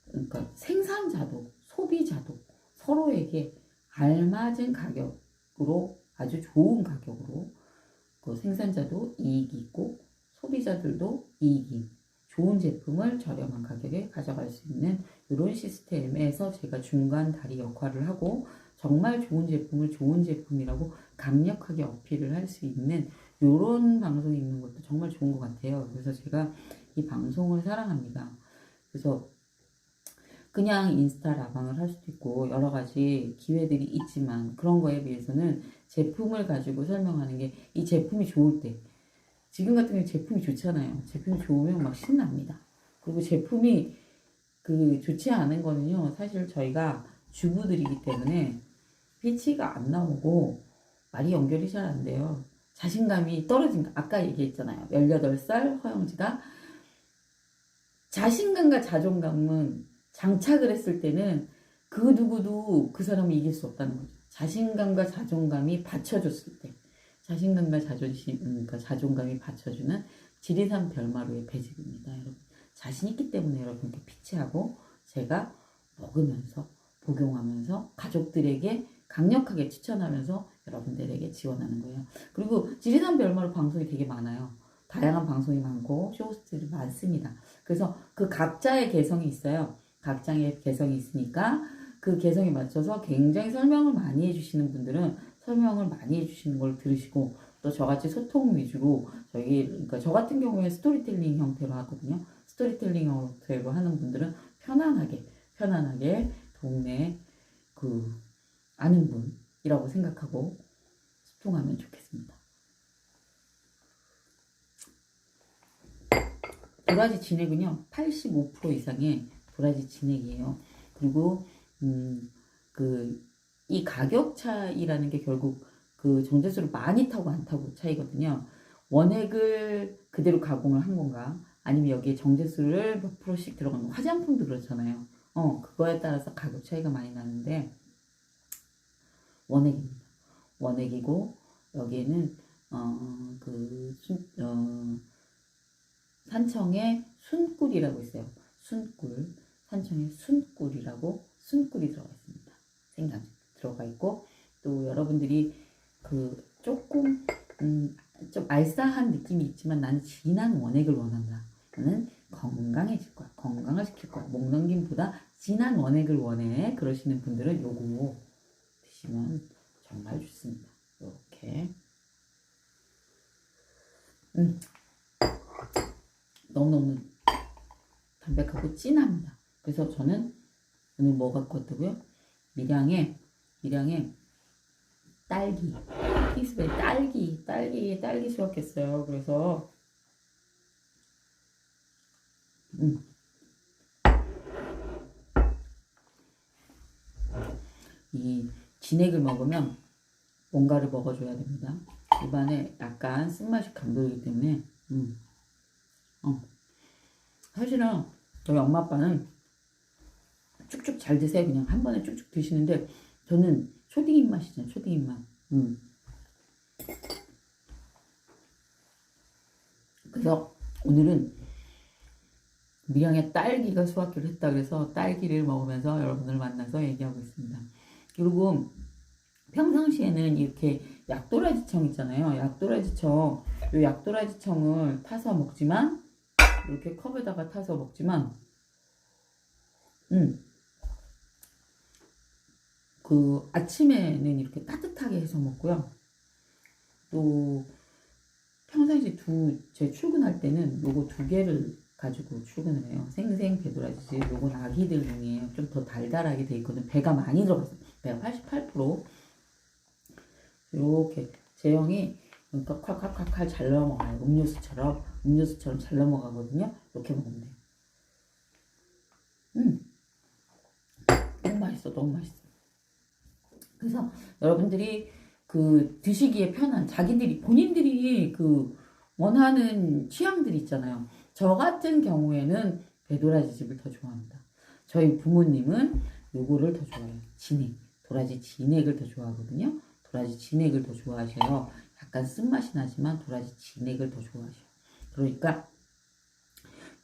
그러니까 생산자도 소비자도 서로에게 알맞은 가격으로 아주 좋은 가격으로 그 생산자도 이익이 있고 소비자들도 이익이 좋은 제품을 저렴한 가격에 가져갈 수 있는 이런 시스템에서 제가 중간 다리 역할을 하고 정말 좋은 제품을 좋은 제품이라고 강력하게 어필을 할 수 있는 이런 방송이 있는 것도 정말 좋은 것 같아요. 그래서 제가 이 방송을 사랑합니다. 그래서 그냥 인스타 라방을 할 수도 있고 여러 가지 기회들이 있지만 그런 거에 비해서는 제품을 가지고 설명하는 게 이 제품이 좋을 때 지금 같은 경우 제품이 좋잖아요. 제품이 좋으면 막 신납니다. 그리고 제품이 그 좋지 않은 거는요. 사실 저희가 주부들이기 때문에 피치가 안 나오고 말이 연결이 잘 안 돼요. 자신감이 떨어진 거 아까 얘기했잖아요. 18살 허영지가 자신감과 자존감은 장착을 했을 때는 그 누구도 그 사람을 이길 수 없다는 거죠. 자신감과 자존감이 받쳐줬을 때 자신감과 그러니까 자존감이 받쳐주는 지리산 별마루의 배즙입니다. 여러분 자신 있기 때문에 여러분께 피치하고 제가 먹으면서 복용하면서 가족들에게 강력하게 추천하면서 여러분들에게 지원하는 거예요. 그리고 지리산 별마루 방송이 되게 많아요. 다양한 방송이 많고 쇼호스트들이 많습니다. 그래서 그 각자의 개성이 있어요. 각자의 개성이 있으니까 그 개성에 맞춰서 굉장히 설명을 많이 해주시는 분들은 설명을 많이 해주시는 걸 들으시고 또 저같이 소통 위주로 그러니까 저 같은 경우에 스토리텔링 형태로 하거든요. 스토리텔링 형태로 하는 분들은 편안하게 동네 그 아는 분이라고 생각하고 소통하면 좋겠습니다. 도라지 진액은요 85% 이상의 도라지 진액이에요. 그리고 이 가격 차이라는 게 결국 그 정제수를 많이 타고 안 타고 차이거든요. 원액을 그대로 가공을 한 건가 아니면 여기에 정제수를 몇 프로씩 들어간 거 화장품도 그렇잖아요. 그거에 따라서 가격 차이가 많이 나는데 원액입니다. 원액이고 여기에는 산청의 순꿀이라고 있어요. 순꿀, 산청의 순꿀이라고 순꿀이 들어가 있습니다. 생강 들어가 있고 또 여러분들이 그 조금 좀 알싸한 느낌이 있지만 나는 진한 원액을 원한다. 나는 건강해질 거야. 건강을 시킬 거야. 목 넘김보다 진한 원액을 원해. 그러시는 분들은 요거 드시면 정말 좋습니다. 이렇게 너무너무 담백하고 진합니다. 그래서 저는 오늘 뭐 갖고 왔다고요? 밀양에 딸기 킹스베리 딸기 수확했어요. 그래서 이 진액을 먹으면 뭔가를 먹어줘야 됩니다. 입안에 약간 쓴맛이 감돌기 때문에 사실은 저희 엄마 아빠는 쭉쭉 잘 드세요. 그냥 한 번에 쭉쭉 드시는데 저는 초딩 입맛이잖아요. 초딩 입맛. 그래서 오늘은 밀양에 딸기가 수확을 했다 그래서 딸기를 먹으면서 여러분을 만나서 얘기하고 있습니다. 그리고 평상시에는 이렇게 약도라지청 있잖아요. 이 약도라지청을 타서 먹지만 이렇게 컵에다가 타서 먹지만 그 아침에는 이렇게 따뜻하게 해서 먹고요. 또 평상시 제 출근할 때는 요거 2개를 가지고 출근을 해요. 생생 배도라지 요건 아기들용이에요. 좀 더 달달하게 돼 있거든. 배가 많이 들어갔어요. 배가 88%. 이렇게 제형이 그러니까 콸콸콸콸 잘 넘어가요. 음료수처럼 잘 넘어가거든요. 이렇게 먹으면 돼요. 너무 맛있어. 그래서 여러분들이 그 드시기에 편한 본인들이 그 원하는 취향들이 있잖아요. 저 같은 경우에는 배도라지 즙을 더 좋아합니다. 저희 부모님은 요거를 더 좋아해요. 도라지 진액을 더 좋아하거든요. 도라지 진액을 더 좋아하셔요. 약간 쓴맛이 나지만 도라지 진액을 더 좋아하셔요. 그러니까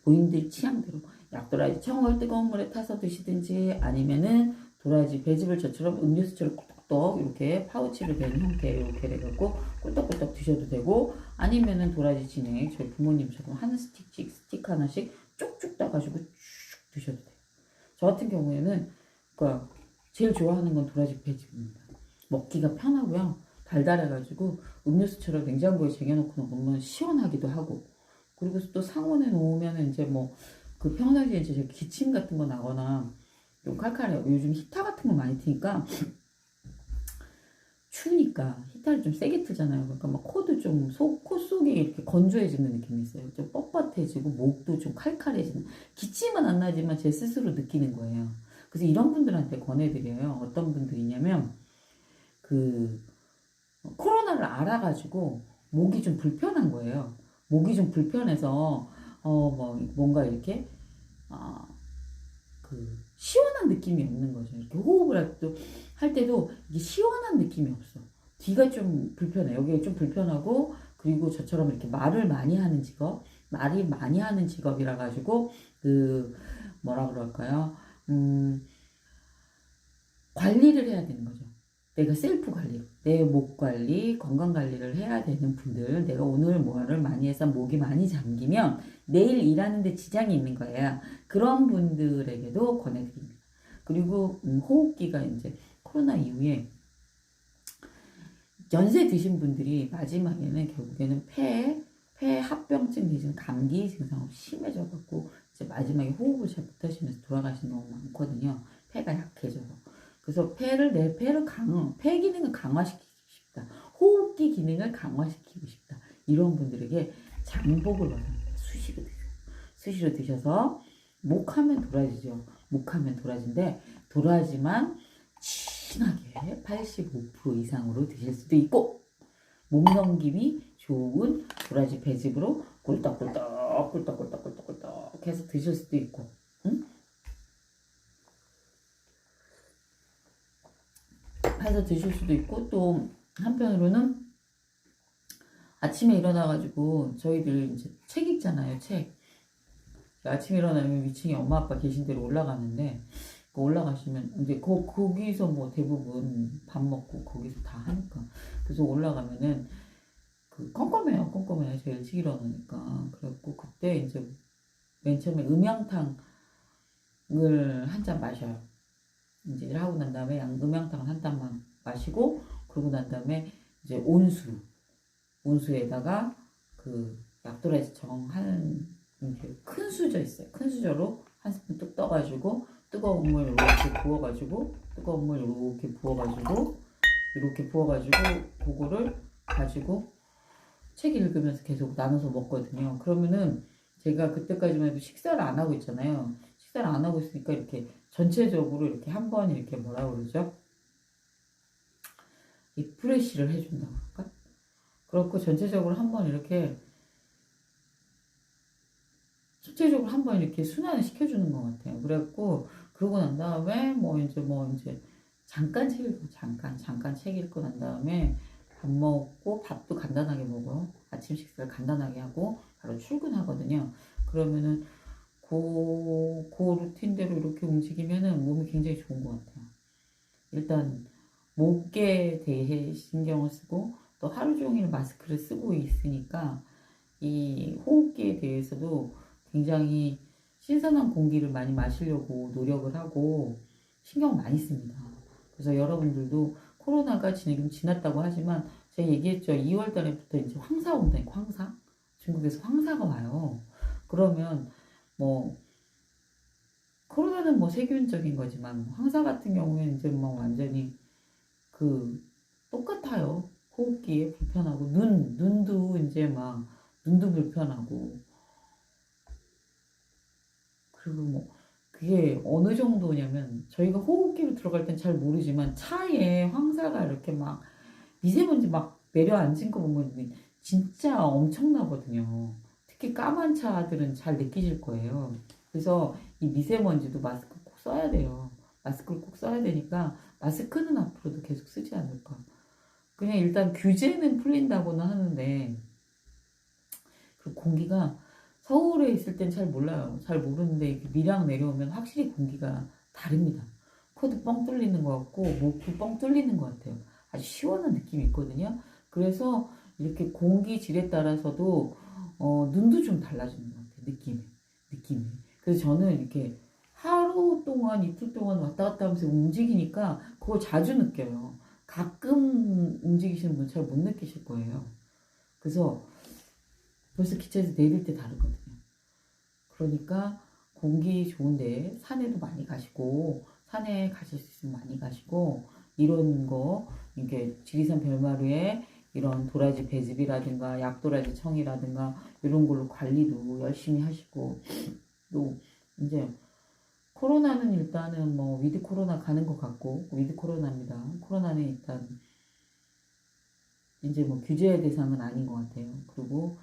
본인들 취향대로 약도라지 청을 뜨거운 물에 타서 드시든지 아니면은 도라지 배즙을 저처럼 음료수처럼 꿀떡꿀떡 이렇게 파우치로 된 형태 이렇게 돼갖고 꿀떡꿀떡 드셔도 되고 아니면은 도라지 진액 저희 부모님처럼 한 스틱 하나씩 쪽쪽 따가지고 쭉 드셔도 돼요. 저 같은 경우에는 그러니까 제일 좋아하는 건 도라지 배즙입니다. 먹기가 편하고요. 달달해가지고 음료수처럼 냉장고에 쟁여놓고 먹으면 시원하기도 하고 그리고 또 상온에 놓으면 이제 뭐 그 평상시에 이제 기침 같은 거 나거나 좀 칼칼해요. 요즘 히터 같은 거 많이 트니까 추우니까 히터를 좀 세게 트잖아요. 그러니까 막 코도 좀 코 속이 이렇게 건조해지는 느낌이 있어요. 좀 뻣뻣해지고 목도 좀 칼칼해지는 기침은 안 나지만 제 스스로 느끼는 거예요. 그래서 이런 분들한테 권해드려요. 어떤 분들이냐면 그 코로나를 알아가지고 목이 좀 불편한 거예요. 목이 좀 불편해서 뭐 뭔가 이렇게 그 시원한 느낌이 없는 거죠. 이렇게 호흡을 할 때도 이게 시원한 느낌이 없어. 뒤가 좀 불편해. 여기가 좀 불편하고 그리고 저처럼 이렇게 말을 많이 하는 직업, 말이 많이 하는 직업이라 가지고 그 뭐라 그럴까요? 관리를 해야 되는 거죠. 내가 셀프 관리, 내 목 관리, 건강 관리를 해야 되는 분들, 내가 오늘 뭐를 많이 해서 목이 많이 잠기면 내일 일하는데 지장이 있는 거예요. 그런 분들에게도 권해드립니다. 그리고 호흡기가 이제 코로나 이후에 연세 드신 분들이 마지막에는 결국에는 폐 합병증 내지는 감기 증상으로 심해져갖고 이제 마지막에 호흡을 잘 못하시면서 돌아가시는 경우가 많거든요. 폐가 약해져서. 그래서 폐 기능을 강화시키고 싶다. 호흡기 기능을 강화시키고 싶다. 이런 분들에게 장복을 원합니다. 수시로 드셔서 목하면 도라지죠. 목하면 도라지인데 도라지만 진하게 85% 이상으로 드실 수도 있고 목넘김이 좋은 도라지 배즙으로 꿀떡꿀떡 해서 드실 수도 있고 응? 해서 드실 수도 있고 또 한편으로는 아침에 일어나가지고 저희들 이제 책 읽잖아요. 책 아침에 일어나면 위층에 엄마 아빠 계신 데로 올라가는데 올라가시면 이제 거기서 뭐 대부분 밥 먹고 거기서 다 하니까 그래서 올라가면은 그 껌껌해요. 제일 일찍 일어나니까 그래갖고 그때 이제 맨 처음에 음양탕을 한 잔 마셔요. 이제 하고 난 다음에 음양탕을 한 잔만 마시고 그러고 난 다음에 이제 온수에다가 그 약도라지 한 이렇게 큰 수저 있어요. 큰 수저로 한 스푼 뚝 떠가지고 뜨거운 물 이렇게 부어가지고 그거를 가지고 책 읽으면서 계속 나눠서 먹거든요. 그러면은 제가 그때까지만 해도 식사를 안 하고 있잖아요. 식사를 안 하고 있으니까 이렇게 전체적으로 이렇게 한번 이렇게 뭐라 그러죠? 리프레시를 해준다고 할까? 그렇고 전체적으로 한번 이렇게 순환을 시켜주는 것 같아요. 그래갖고 그러고 난 다음에 뭐 이제 잠깐 책 읽고 난 다음에 밥 먹고 밥도 간단하게 먹어요. 아침 식사를 간단하게 하고 바로 출근하거든요. 그러면은 그 루틴대로 이렇게 움직이면은 몸이 굉장히 좋은 것 같아요. 일단 목에 대해 신경을 쓰고 또 하루 종일 마스크를 쓰고 있으니까 이 호흡기에 대해서도 굉장히 신선한 공기를 많이 마시려고 노력을 하고 신경을 많이 씁니다. 그래서 여러분들도 코로나가 지금 지났다고 하지만 제가 얘기했죠. 2월 달에부터 이제 황사 온다니까 황사. 중국에서 황사가 와요. 그러면 뭐 코로나는 뭐 세균적인 거지만 황사 같은 경우에는 이제 뭐 완전히 그 똑같아요. 호흡기에 불편하고 눈도 이제 막 눈도 불편하고 그리고 뭐 그게 어느 정도냐면 저희가 호흡기로 들어갈 땐 잘 모르지만 차에 황사가 이렇게 막 미세먼지 막 내려앉은 거 보면 진짜 엄청나거든요. 특히 까만 차들은 잘 느끼실 거예요. 그래서 이 미세먼지도 마스크 꼭 써야 돼요. 마스크를 꼭 써야 되니까 마스크는 앞으로도 계속 쓰지 않을까. 그냥 일단 규제는 풀린다고는 하는데 그 공기가 서울에 있을 땐 잘 몰라요. 잘 모르는데 이렇게 밀양 내려오면 확실히 공기가 다릅니다. 코도 뻥 뚫리는 것 같고 목도 뻥 뚫리는 것 같아요. 아주 시원한 느낌이 있거든요. 그래서 이렇게 공기질에 따라서도 눈도 좀 달라지는 것 같아요. 느낌이. 그래서 저는 이렇게 하루 동안 이틀 동안 왔다 갔다 하면서 움직이니까 그걸 자주 느껴요. 가끔 움직이시는 분 잘 못 느끼실 거예요. 그래서 벌써 기차에서 내릴 때 다르거든요. 그러니까 공기 좋은데 산에도 많이 가시고 산에 가실 수 있으면 많이 가시고 이런 거 이렇게 지리산 별마루에 이런 도라지 배즙이라든가 약도라지 청이라든가 이런 걸로 관리도 열심히 하시고 또 이제 코로나는 일단은 뭐 위드 코로나 가는 것 같고 위드 코로나입니다. 코로나는 일단 이제 뭐 규제의 대상은 아닌 것 같아요. 그리고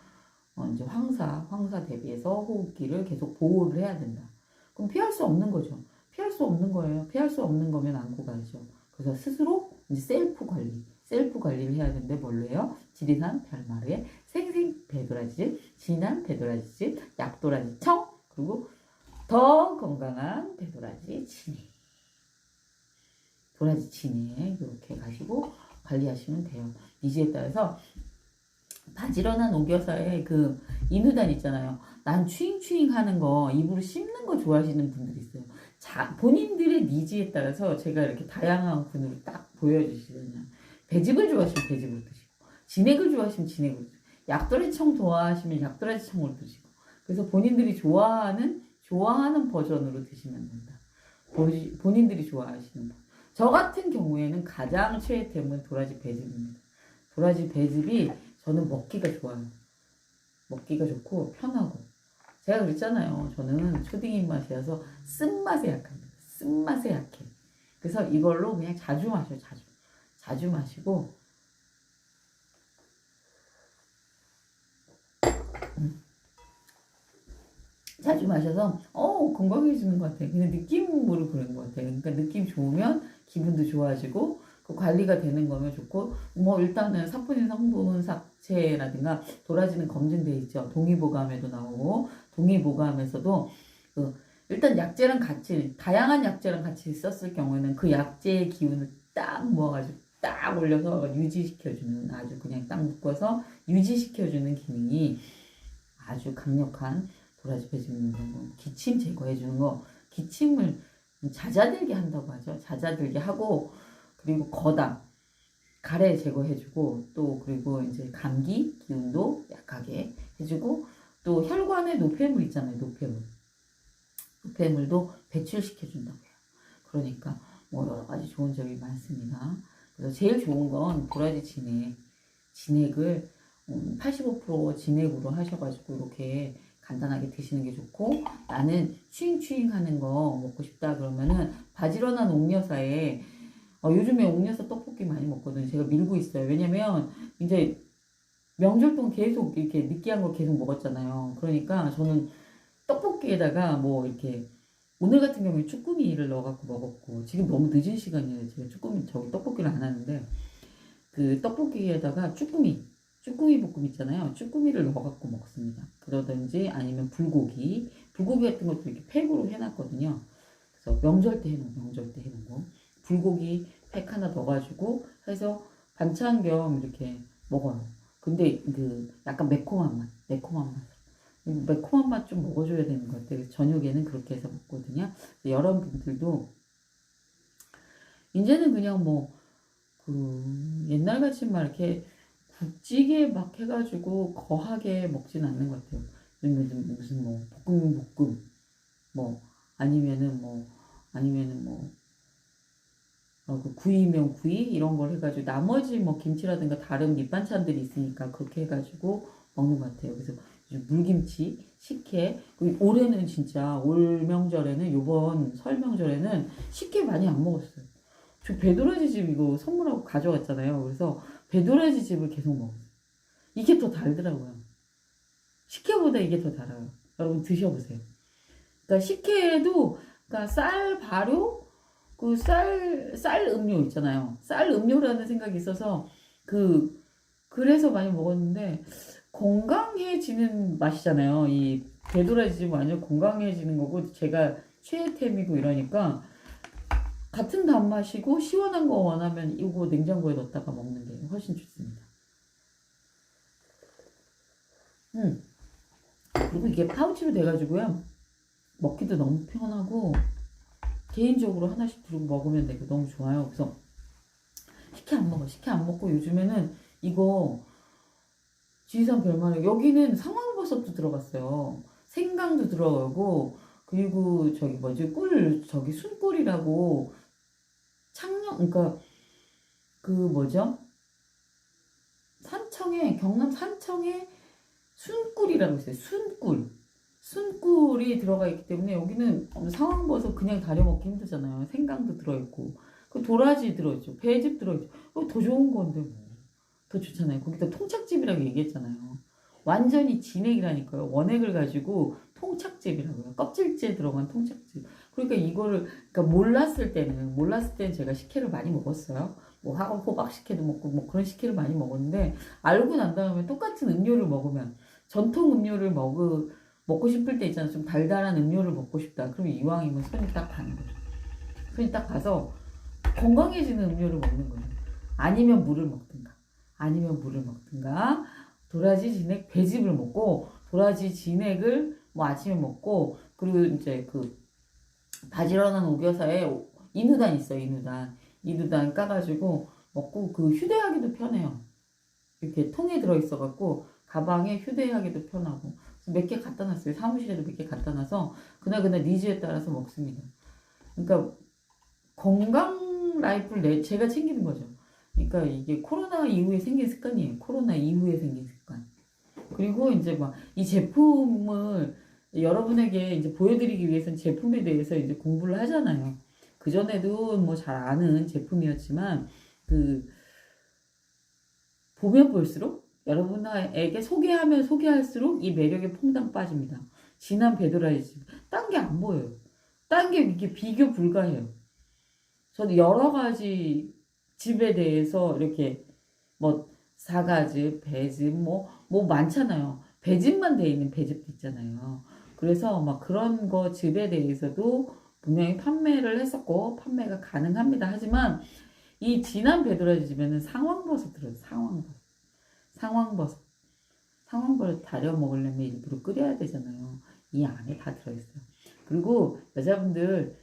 이제 황사 대비해서 호흡기를 계속 보호를 해야 된다. 그럼 피할 수 없는 거죠. 피할 수 없는 거예요. 피할 수 없는 거면 안고 가야죠. 그래서 스스로 이제 셀프 관리를 해야 되는데 뭘로 해요? 지리산 별마루에 생생 배도라지즙, 진한 배도라지즙, 약도라지 청, 그리고 더 건강한 배도라지 진액. 도라지 진액 이렇게 가시고 관리하시면 돼요. 니즈에 따라서 바지런한 오겨사의 그 인후단 있잖아요. 난 추잉추잉 하는 거, 입으로 씹는 거 좋아하시는 분들이 있어요. 본인들의 니즈에 따라서 제가 이렇게 다양한 군으로 딱 보여주시거든요. 배즙을 좋아하시면 배즙을 드시고, 진액을 좋아하시면 진액을 드시고, 약도라지 청 좋아하시면 약도라지 청을 드시고, 그래서 본인들이 좋아하는 버전으로 드시면 된다. 본인들이 좋아하시는 거. 저 같은 경우에는 가장 최애템은 도라지 배즙입니다. 도라지 배즙이 저는 먹기가 좋아요. 먹기가 좋고 편하고. 제가 그랬잖아요. 저는 초딩 입맛이어서 쓴맛에 약합니다. 쓴맛에 약해. 그래서 이걸로 그냥 자주 마셔요. 자주 마시고 자주 마셔서 건강해지는 것 같아요. 그냥 느낌으로 그런 것 같아요. 그러니까 느낌 좋으면 기분도 좋아지고 그 관리가 되는 거면 좋고 뭐 일단은 사포닌 성분 삭제라든가 도라지는 검증돼 있죠. 동의보감에도 나오고 동의보감에서도 그 일단 약재랑 같이 다양한 약재랑 같이 썼을 경우에는 그 약재의 기운을 딱 모아가지고 딱 올려서 유지시켜주는 아주 그냥 딱 묶어서 유지시켜주는 기능이 아주 강력한 도라지 배즙입니다. 기침 제거해주는 거, 기침을 잦아들게 한다고 하죠. 잦아들게 하고, 그리고 거담, 가래 제거해주고, 또 그리고 이제 감기 기운도 약하게 해주고, 또 혈관에 노폐물 있잖아요. 노폐물도 배출시켜준다고 해요. 그러니까 뭐 여러 가지 좋은 점이 많습니다. 그래서 제일 좋은 건 도라지 진액을 85% 진액으로 하셔가지고 이렇게 간단하게 드시는 게 좋고 나는 추잉추잉 하는 거 먹고 싶다 그러면은 바지런한 옥여사에 요즘에 옥여사 떡볶이 많이 먹거든요. 제가 밀고 있어요. 왜냐면 이제 명절 동안 계속 이렇게 느끼한 거 계속 먹었잖아요. 그러니까 저는 떡볶이에다가 뭐 이렇게 오늘 같은 경우에 쭈꾸미를 넣어갖고 먹었고 지금 너무 늦은 시간이에요. 제가 떡볶이를 안 하는데 그 떡볶이에다가 쭈꾸미 볶음 있잖아요. 쭈꾸미를 넣어갖고 먹습니다. 그러든지 아니면 불고기 같은 것도 이렇게 팩으로 해놨거든요. 그래서 명절 때 해놓은 거. 불고기 팩 하나 넣어가지고 해서 반찬 겸 이렇게 먹어요. 근데 그 약간 매콤한 맛 좀 먹어줘야 되는 것 같아요. 저녁에는 그렇게 해서 먹거든요. 여러분들도 이제는 그냥 뭐 그 옛날 같이 막 이렇게 굵지게 막 해가지고 거하게 먹진 않는 것 같아요. 무슨 뭐 볶음 뭐 아니면은 그 구이면 구이 이런 걸 해가지고 나머지 뭐 김치라든가 다른 밑반찬들이 있으니까 그렇게 해가지고 먹는 것 같아요. 그래서 물김치, 식혜 그리고 올해는 진짜 올 명절에는 요번 설 명절에는 식혜 많이 안 먹었어요. 저 배도라지 즙 이거 선물하고 가져왔잖아요. 그래서 배도라지 즙을 계속 먹었어요. 이게 더 달더라고요. 식혜보다 이게 더 달아요. 여러분 드셔보세요. 그러니까 식혜에도 그러니까 쌀 발효 그 쌀 음료 있잖아요. 쌀 음료라는 생각이 있어서 그래서 많이 먹었는데, 건강해지는 맛이잖아요. 이 배도라지 완전 건강해지는 거고, 제가 최애템이고 이러니까, 같은 단맛이고, 시원한 거 원하면 이거 냉장고에 넣었다가 먹는 게 훨씬 좋습니다. 그리고 이게 파우치로 돼가지고요. 먹기도 너무 편하고, 개인적으로 하나씩 들고 먹으면 되고 너무 좋아요. 그래서 식혜 안 먹어. 식혜 안 먹고 요즘에는 이거 지리산 별마늘 여기는 상황버섯도 들어갔어요. 생강도 들어가고 그리고 저기 뭐지 저기 순꿀이라고 창녕 그러니까 그 뭐죠? 산청에 경남 산청에 순꿀이라고 있어요. 순꿀이 들어가 있기 때문에 여기는 상황버섯 그냥 다려 먹기 힘들잖아요. 생강도 들어있고 그 도라지 들어있죠. 배즙 들어있죠. 더 좋은 건데 뭐. 더 좋잖아요. 거기다 통착즙이라고 얘기했잖아요. 완전히 진액이라니까요. 원액을 가지고 통착즙이라고요. 껍질째 들어간 통착즙. 그러니까 이거를 그러니까 몰랐을 때는 제가 식혜를 많이 먹었어요. 뭐 학원 호박 식혜도 먹고 뭐 그런 식혜를 많이 먹었는데 알고 난 다음에 똑같은 음료를 먹으면 전통 음료를 먹고 싶을 때 있잖아. 좀 달달한 음료를 먹고 싶다. 그럼 이왕이면 손이 딱 가는 거죠. 손이 딱 가서 건강해지는 음료를 먹는 거예요. 아니면 물을 먹든가. 도라지 진액 배즙을 먹고 도라지 진액을 뭐 아침에 먹고 그리고 이제 그 바지런한 오겨사에 이누단 있어요. 이누단 까가지고 먹고 그 휴대하기도 편해요. 이렇게 통에 들어있어갖고 가방에 휴대하기도 편하고 몇 개 갖다 놨어요. 사무실에도 몇 개 갖다 놔서 그날 니즈에 따라서 먹습니다. 그러니까 건강 라이프를 제가 챙기는 거죠. 그러니까 이게 코로나 이후에 생긴 습관이에요. 코로나 이후에 생긴 습관. 그리고 이제 막 이 제품을 여러분에게 이제 보여드리기 위해서는 제품에 대해서 이제 공부를 하잖아요. 그전에도 뭐 잘 아는 제품이었지만 보면 볼수록 여러분에게 소개하면 소개할수록 이 매력에 퐁당 빠집니다. 진한 배도라지 딴 게 안 보여요. 딴 게 이게 비교 불가해요. 저도 여러 가지 즙에 대해서 이렇게 뭐 사과즙, 배즙 뭐 많잖아요. 배즙만 돼 있는 배즙도 있잖아요. 그래서 막 그런 거 즙에 대해서도 분명히 판매를 했었고 판매가 가능합니다. 하지만 이 진한 배도라지 즙에는 상황버섯 들어요. 상황버섯. 상황버섯 다려 먹으려면 일부러 끓여야 되잖아요. 이 안에 다 들어있어요. 그리고 여자분들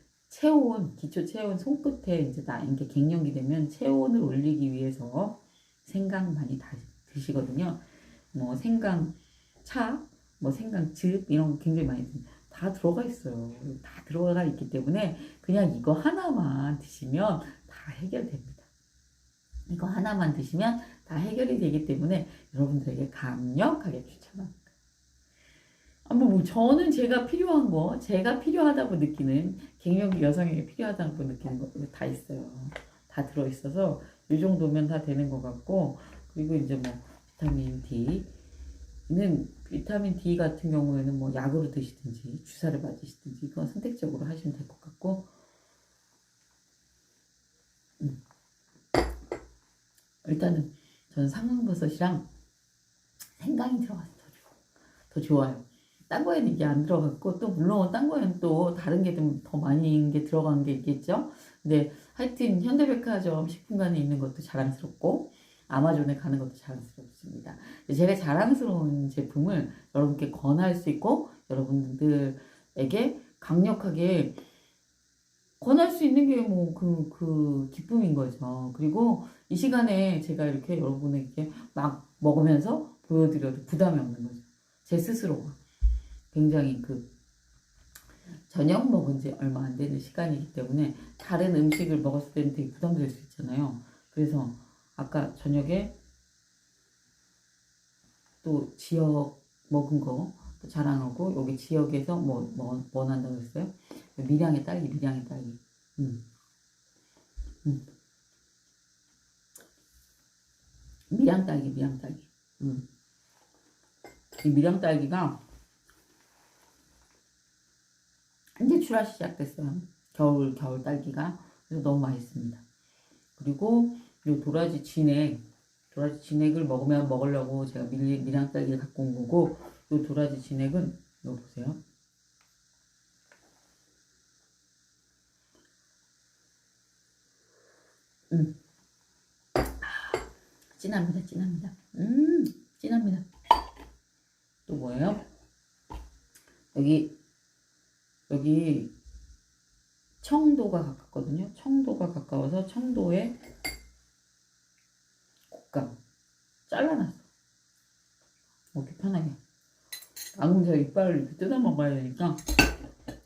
기초 체온 손끝에 이제 이게 갱년기 되면 체온을 올리기 위해서 생강 많이 드시거든요. 뭐 생강차, 뭐 생강즙 이런 거 굉장히 많이 다 들어가 있어요. 다 들어가 있기 때문에 그냥 이거 하나만 드시면 다 해결됩니다. 이거 하나만 드시면 다 해결이 되기 때문에 여러분들에게 강력하게 추천합니다. 뭐 저는 제가 필요하다고 느끼는 갱년기 여성에게 필요하다고 느끼는 거 다 있어요. 다 들어있어서 이 정도면 다 되는 것 같고 그리고 이제 뭐 비타민 D 같은 경우에는 뭐 약으로 드시든지 주사를 맞으시든지 그건 선택적으로 하시면 될 것 같고 일단은 저는 상황버섯이랑 생강이 들어가서 더 좋아요. 딴 거에는 이게 안 들어갔고 또 물론 딴 거에는 또 다른 게 좀 더 많이 게 들어간 게 있겠죠. 근데 하여튼 현대백화점 식품관에 있는 것도 자랑스럽고 아마존에 가는 것도 자랑스럽습니다. 제가 자랑스러운 제품을 여러분께 권할 수 있고 여러분들에게 강력하게 권할 수 있는 게 뭐 그 기쁨인 거죠. 그리고 이 시간에 제가 이렇게 여러분에게 막 먹으면서 보여드려도 부담이 없는 거죠. 제 스스로가. 굉장히 저녁 먹은 지 얼마 안 되는 시간이기 때문에 다른 음식을 먹었을 때는 되게 부담될 수 있잖아요. 그래서 아까 저녁에 또 지역 먹은 거 자랑하고 여기 지역에서 뭐 난다고 했어요? 밀양의 딸기. 밀양 딸기. 이 밀양 딸기가 이제 출하 시작됐어요. 겨울 딸기가. 그래서 너무 맛있습니다. 그리고 요 도라지 진액 도라지 진액을 먹으려고 제가 밀양딸기를 갖고 온 거고, 이 도라지 진액은 이거 보세요. 진합니다, 진합니다. 진합니다. 또 뭐예요? 여기 청도가 가깝거든요. 청도가 가까워서 청도에 곶감 잘라놨어. 먹기 편하게. 안 그러면 제가 이빨을 이렇게 뜯어 먹어야 되니까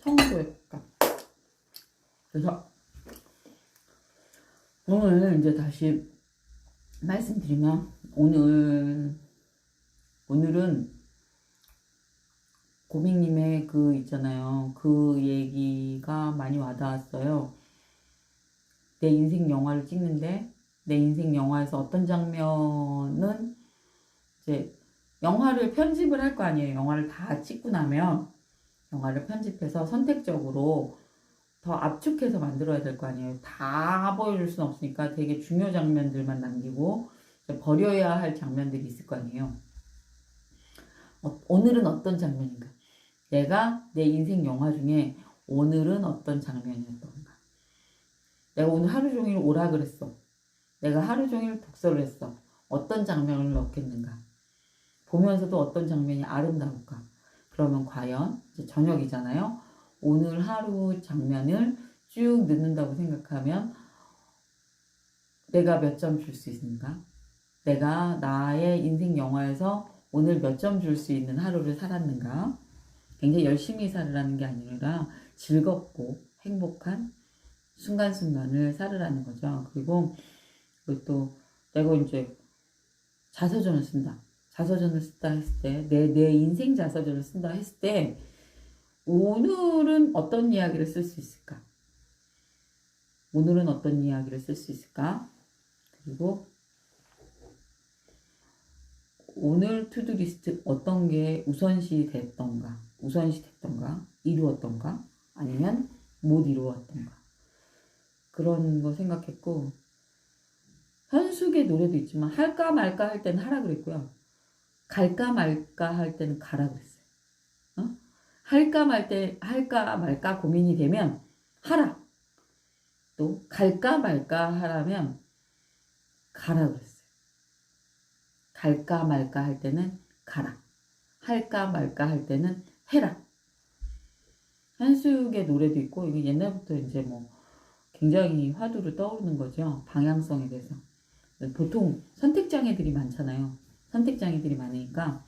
청도에 곶감. 그래서 오늘 이제 다시 말씀드리면 오늘은 고객님의 그 있잖아요. 그 얘기가 많이 와닿았어요. 내 인생 영화를 찍는데 내 인생 영화에서 어떤 장면은 이제 영화를 편집을 할 거 아니에요. 영화를 다 찍고 나면 영화를 편집해서 선택적으로 더 압축해서 만들어야 될 거 아니에요. 다 보여줄 수는 없으니까 되게 중요 장면들만 남기고 버려야 할 장면들이 있을 거 아니에요. 오늘은 어떤 장면인가? 내가 내 인생 영화 중에 오늘은 어떤 장면이었던가? 내가 오늘 하루 종일 오라 그랬어. 내가 하루 종일 독서를 했어. 어떤 장면을 넣겠는가? 보면서도 어떤 장면이 아름다울까? 그러면 과연 이제 저녁이잖아요. 오늘 하루 장면을 쭉 넣는다고 생각하면 내가 몇 점 줄 수 있는가? 내가 나의 인생 영화에서 오늘 몇 점 줄 수 있는 하루를 살았는가? 굉장히 열심히 살으라는 게 아니라 즐겁고 행복한 순간순간을 살으라는 거죠. 그리고 또 내가 이제 자서전을 쓴다. 자서전을 쓴다 했을 때, 내 인생 자서전을 쓴다 했을 때, 오늘은 어떤 이야기를 쓸 수 있을까? 오늘은 어떤 이야기를 쓸 수 있을까? 그리고 오늘 투두리스트 어떤 게 우선시 됐던가, 이루었던가, 아니면 못 이루었던가. 그런 거 생각했고, 현숙의 노래도 있지만, 할까 말까 할 때는 하라 그랬고요. 갈까 말까 할 때는 가라 그랬어요. 어? 할까 말까 고민이 되면 하라. 또, 갈까 말까 하라면 가라 그랬어요. 갈까 말까 할 때는 가라. 할까 말까 할 때는 해라. 한숙의 노래도 있고, 이게 옛날부터 이제 뭐 굉장히 화두로 떠오르는 거죠. 방향성에 대해서. 보통 선택장애들이 많잖아요. 선택장애들이 많으니까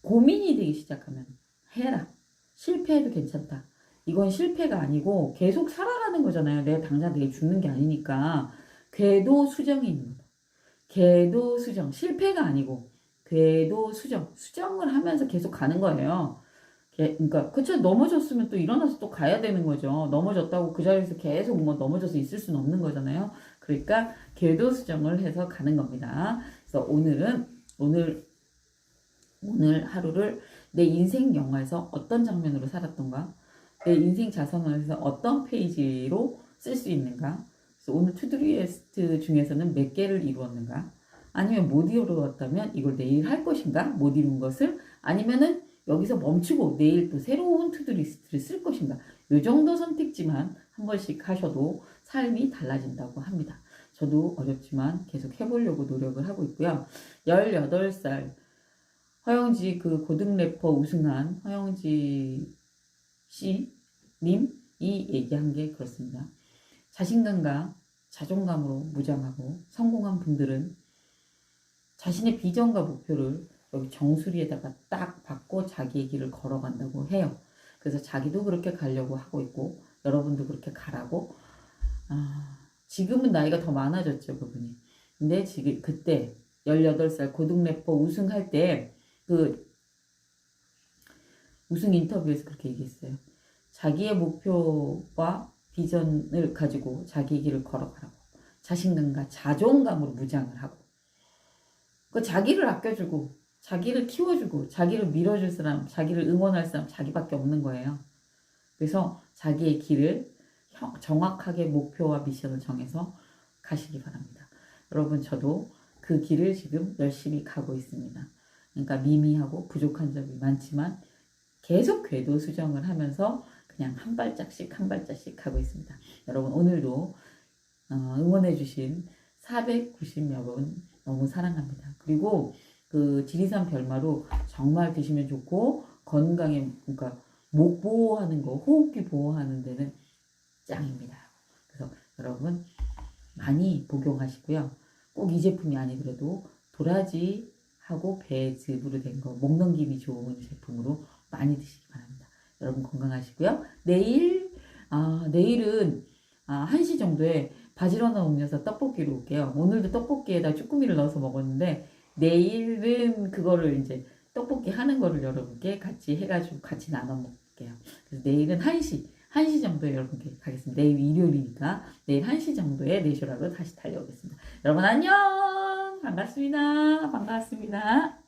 고민이 되기 시작하면 해라. 실패해도 괜찮다. 이건 실패가 아니고 계속 살아가는 거잖아요. 내가 당장 내일 죽는 게 아니니까. 궤도 수정이 있는 거다. 궤도 수정. 실패가 아니고 궤도 수정. 수정을 하면서 계속 가는 거예요. 그러니까 그쵸, 넘어졌으면 또 일어나서 또 가야 되는 거죠. 넘어졌다고 그 자리에서 계속 뭐 넘어져서 있을 수는 없는 거잖아요. 그러니까 궤도 수정을 해서 가는 겁니다. 그래서 오늘 하루를 내 인생 영화에서 어떤 장면으로 살았던가, 내 인생 자서전에서 어떤 페이지로 쓸 수 있는가, 그래서 오늘 투두리스트 중에서는 몇 개를 이루었는가, 아니면 못 이루었다면 이걸 내일 할 것인가, 못 이룬 것을, 아니면은 여기서 멈추고 내일 또 새로운 투두리스트를 쓸 것인가. 요 정도 선택지만 한 번씩 하셔도 삶이 달라진다고 합니다. 저도 어렵지만 계속 해보려고 노력을 하고 있고요. 18살 허영지 그 고등 래퍼 우승한 허영지 씨님이 얘기한 게 그렇습니다. 자신감과 자존감으로 무장하고 성공한 분들은 자신의 비전과 목표를 여기 정수리에다가 딱 받고 자기의 길을 걸어간다고 해요. 그래서 자기도 그렇게 가려고 하고 있고 여러분도 그렇게 가라고. 지금은 나이가 더 많아졌죠, 그분이. 근데 지금 그때 18살 고등 래퍼 우승할 때 그 우승 인터뷰에서 그렇게 얘기했어요. 자기의 목표와 비전을 가지고 자기의 길을 걸어가라고. 자신감과 자존감으로 무장을 하고. 그 자기를 아껴주고 자기를 키워주고 자기를 밀어줄 사람, 자기를 응원할 사람 자기밖에 없는 거예요. 그래서 자기의 길을 정확하게 목표와 미션을 정해서 가시기 바랍니다. 여러분, 저도 그 그 길을 지금 열심히 가고 있습니다. 그러니까 미미하고 부족한 점이 많지만 계속 궤도 수정을 하면서 그냥 한 발짝씩 한 발짝씩 가고 있습니다. 여러분 오늘도 응원해주신 490여 분 너무 사랑합니다. 그리고 그 지리산 별마로 정말 드시면 좋고 건강에 그러니까 목 보호하는 거 호흡기 보호하는 데는 짱입니다. 그래서 여러분 많이 복용하시고요. 꼭 이 제품이 아니더라도 도라지하고 배즙으로 된 거 목 넘김이 좋은 제품으로 많이 드시기 바랍니다. 여러분 건강하시고요. 내일은 1시 정도에 바지런한 음료수 떡볶이로 올게요. 오늘도 떡볶이에다 쭈꾸미를 넣어서 먹었는데 내일은 그거를 이제 떡볶이 하는 거를 여러분께 같이 해가지고 같이 나눠 먹을게요. 그래서 내일은 1시 정도에 여러분께 가겠습니다. 내일 일요일이니까 내일 1시 정도에 내쇼라로 다시 달려오겠습니다. 여러분 안녕! 반갑습니다. 반갑습니다.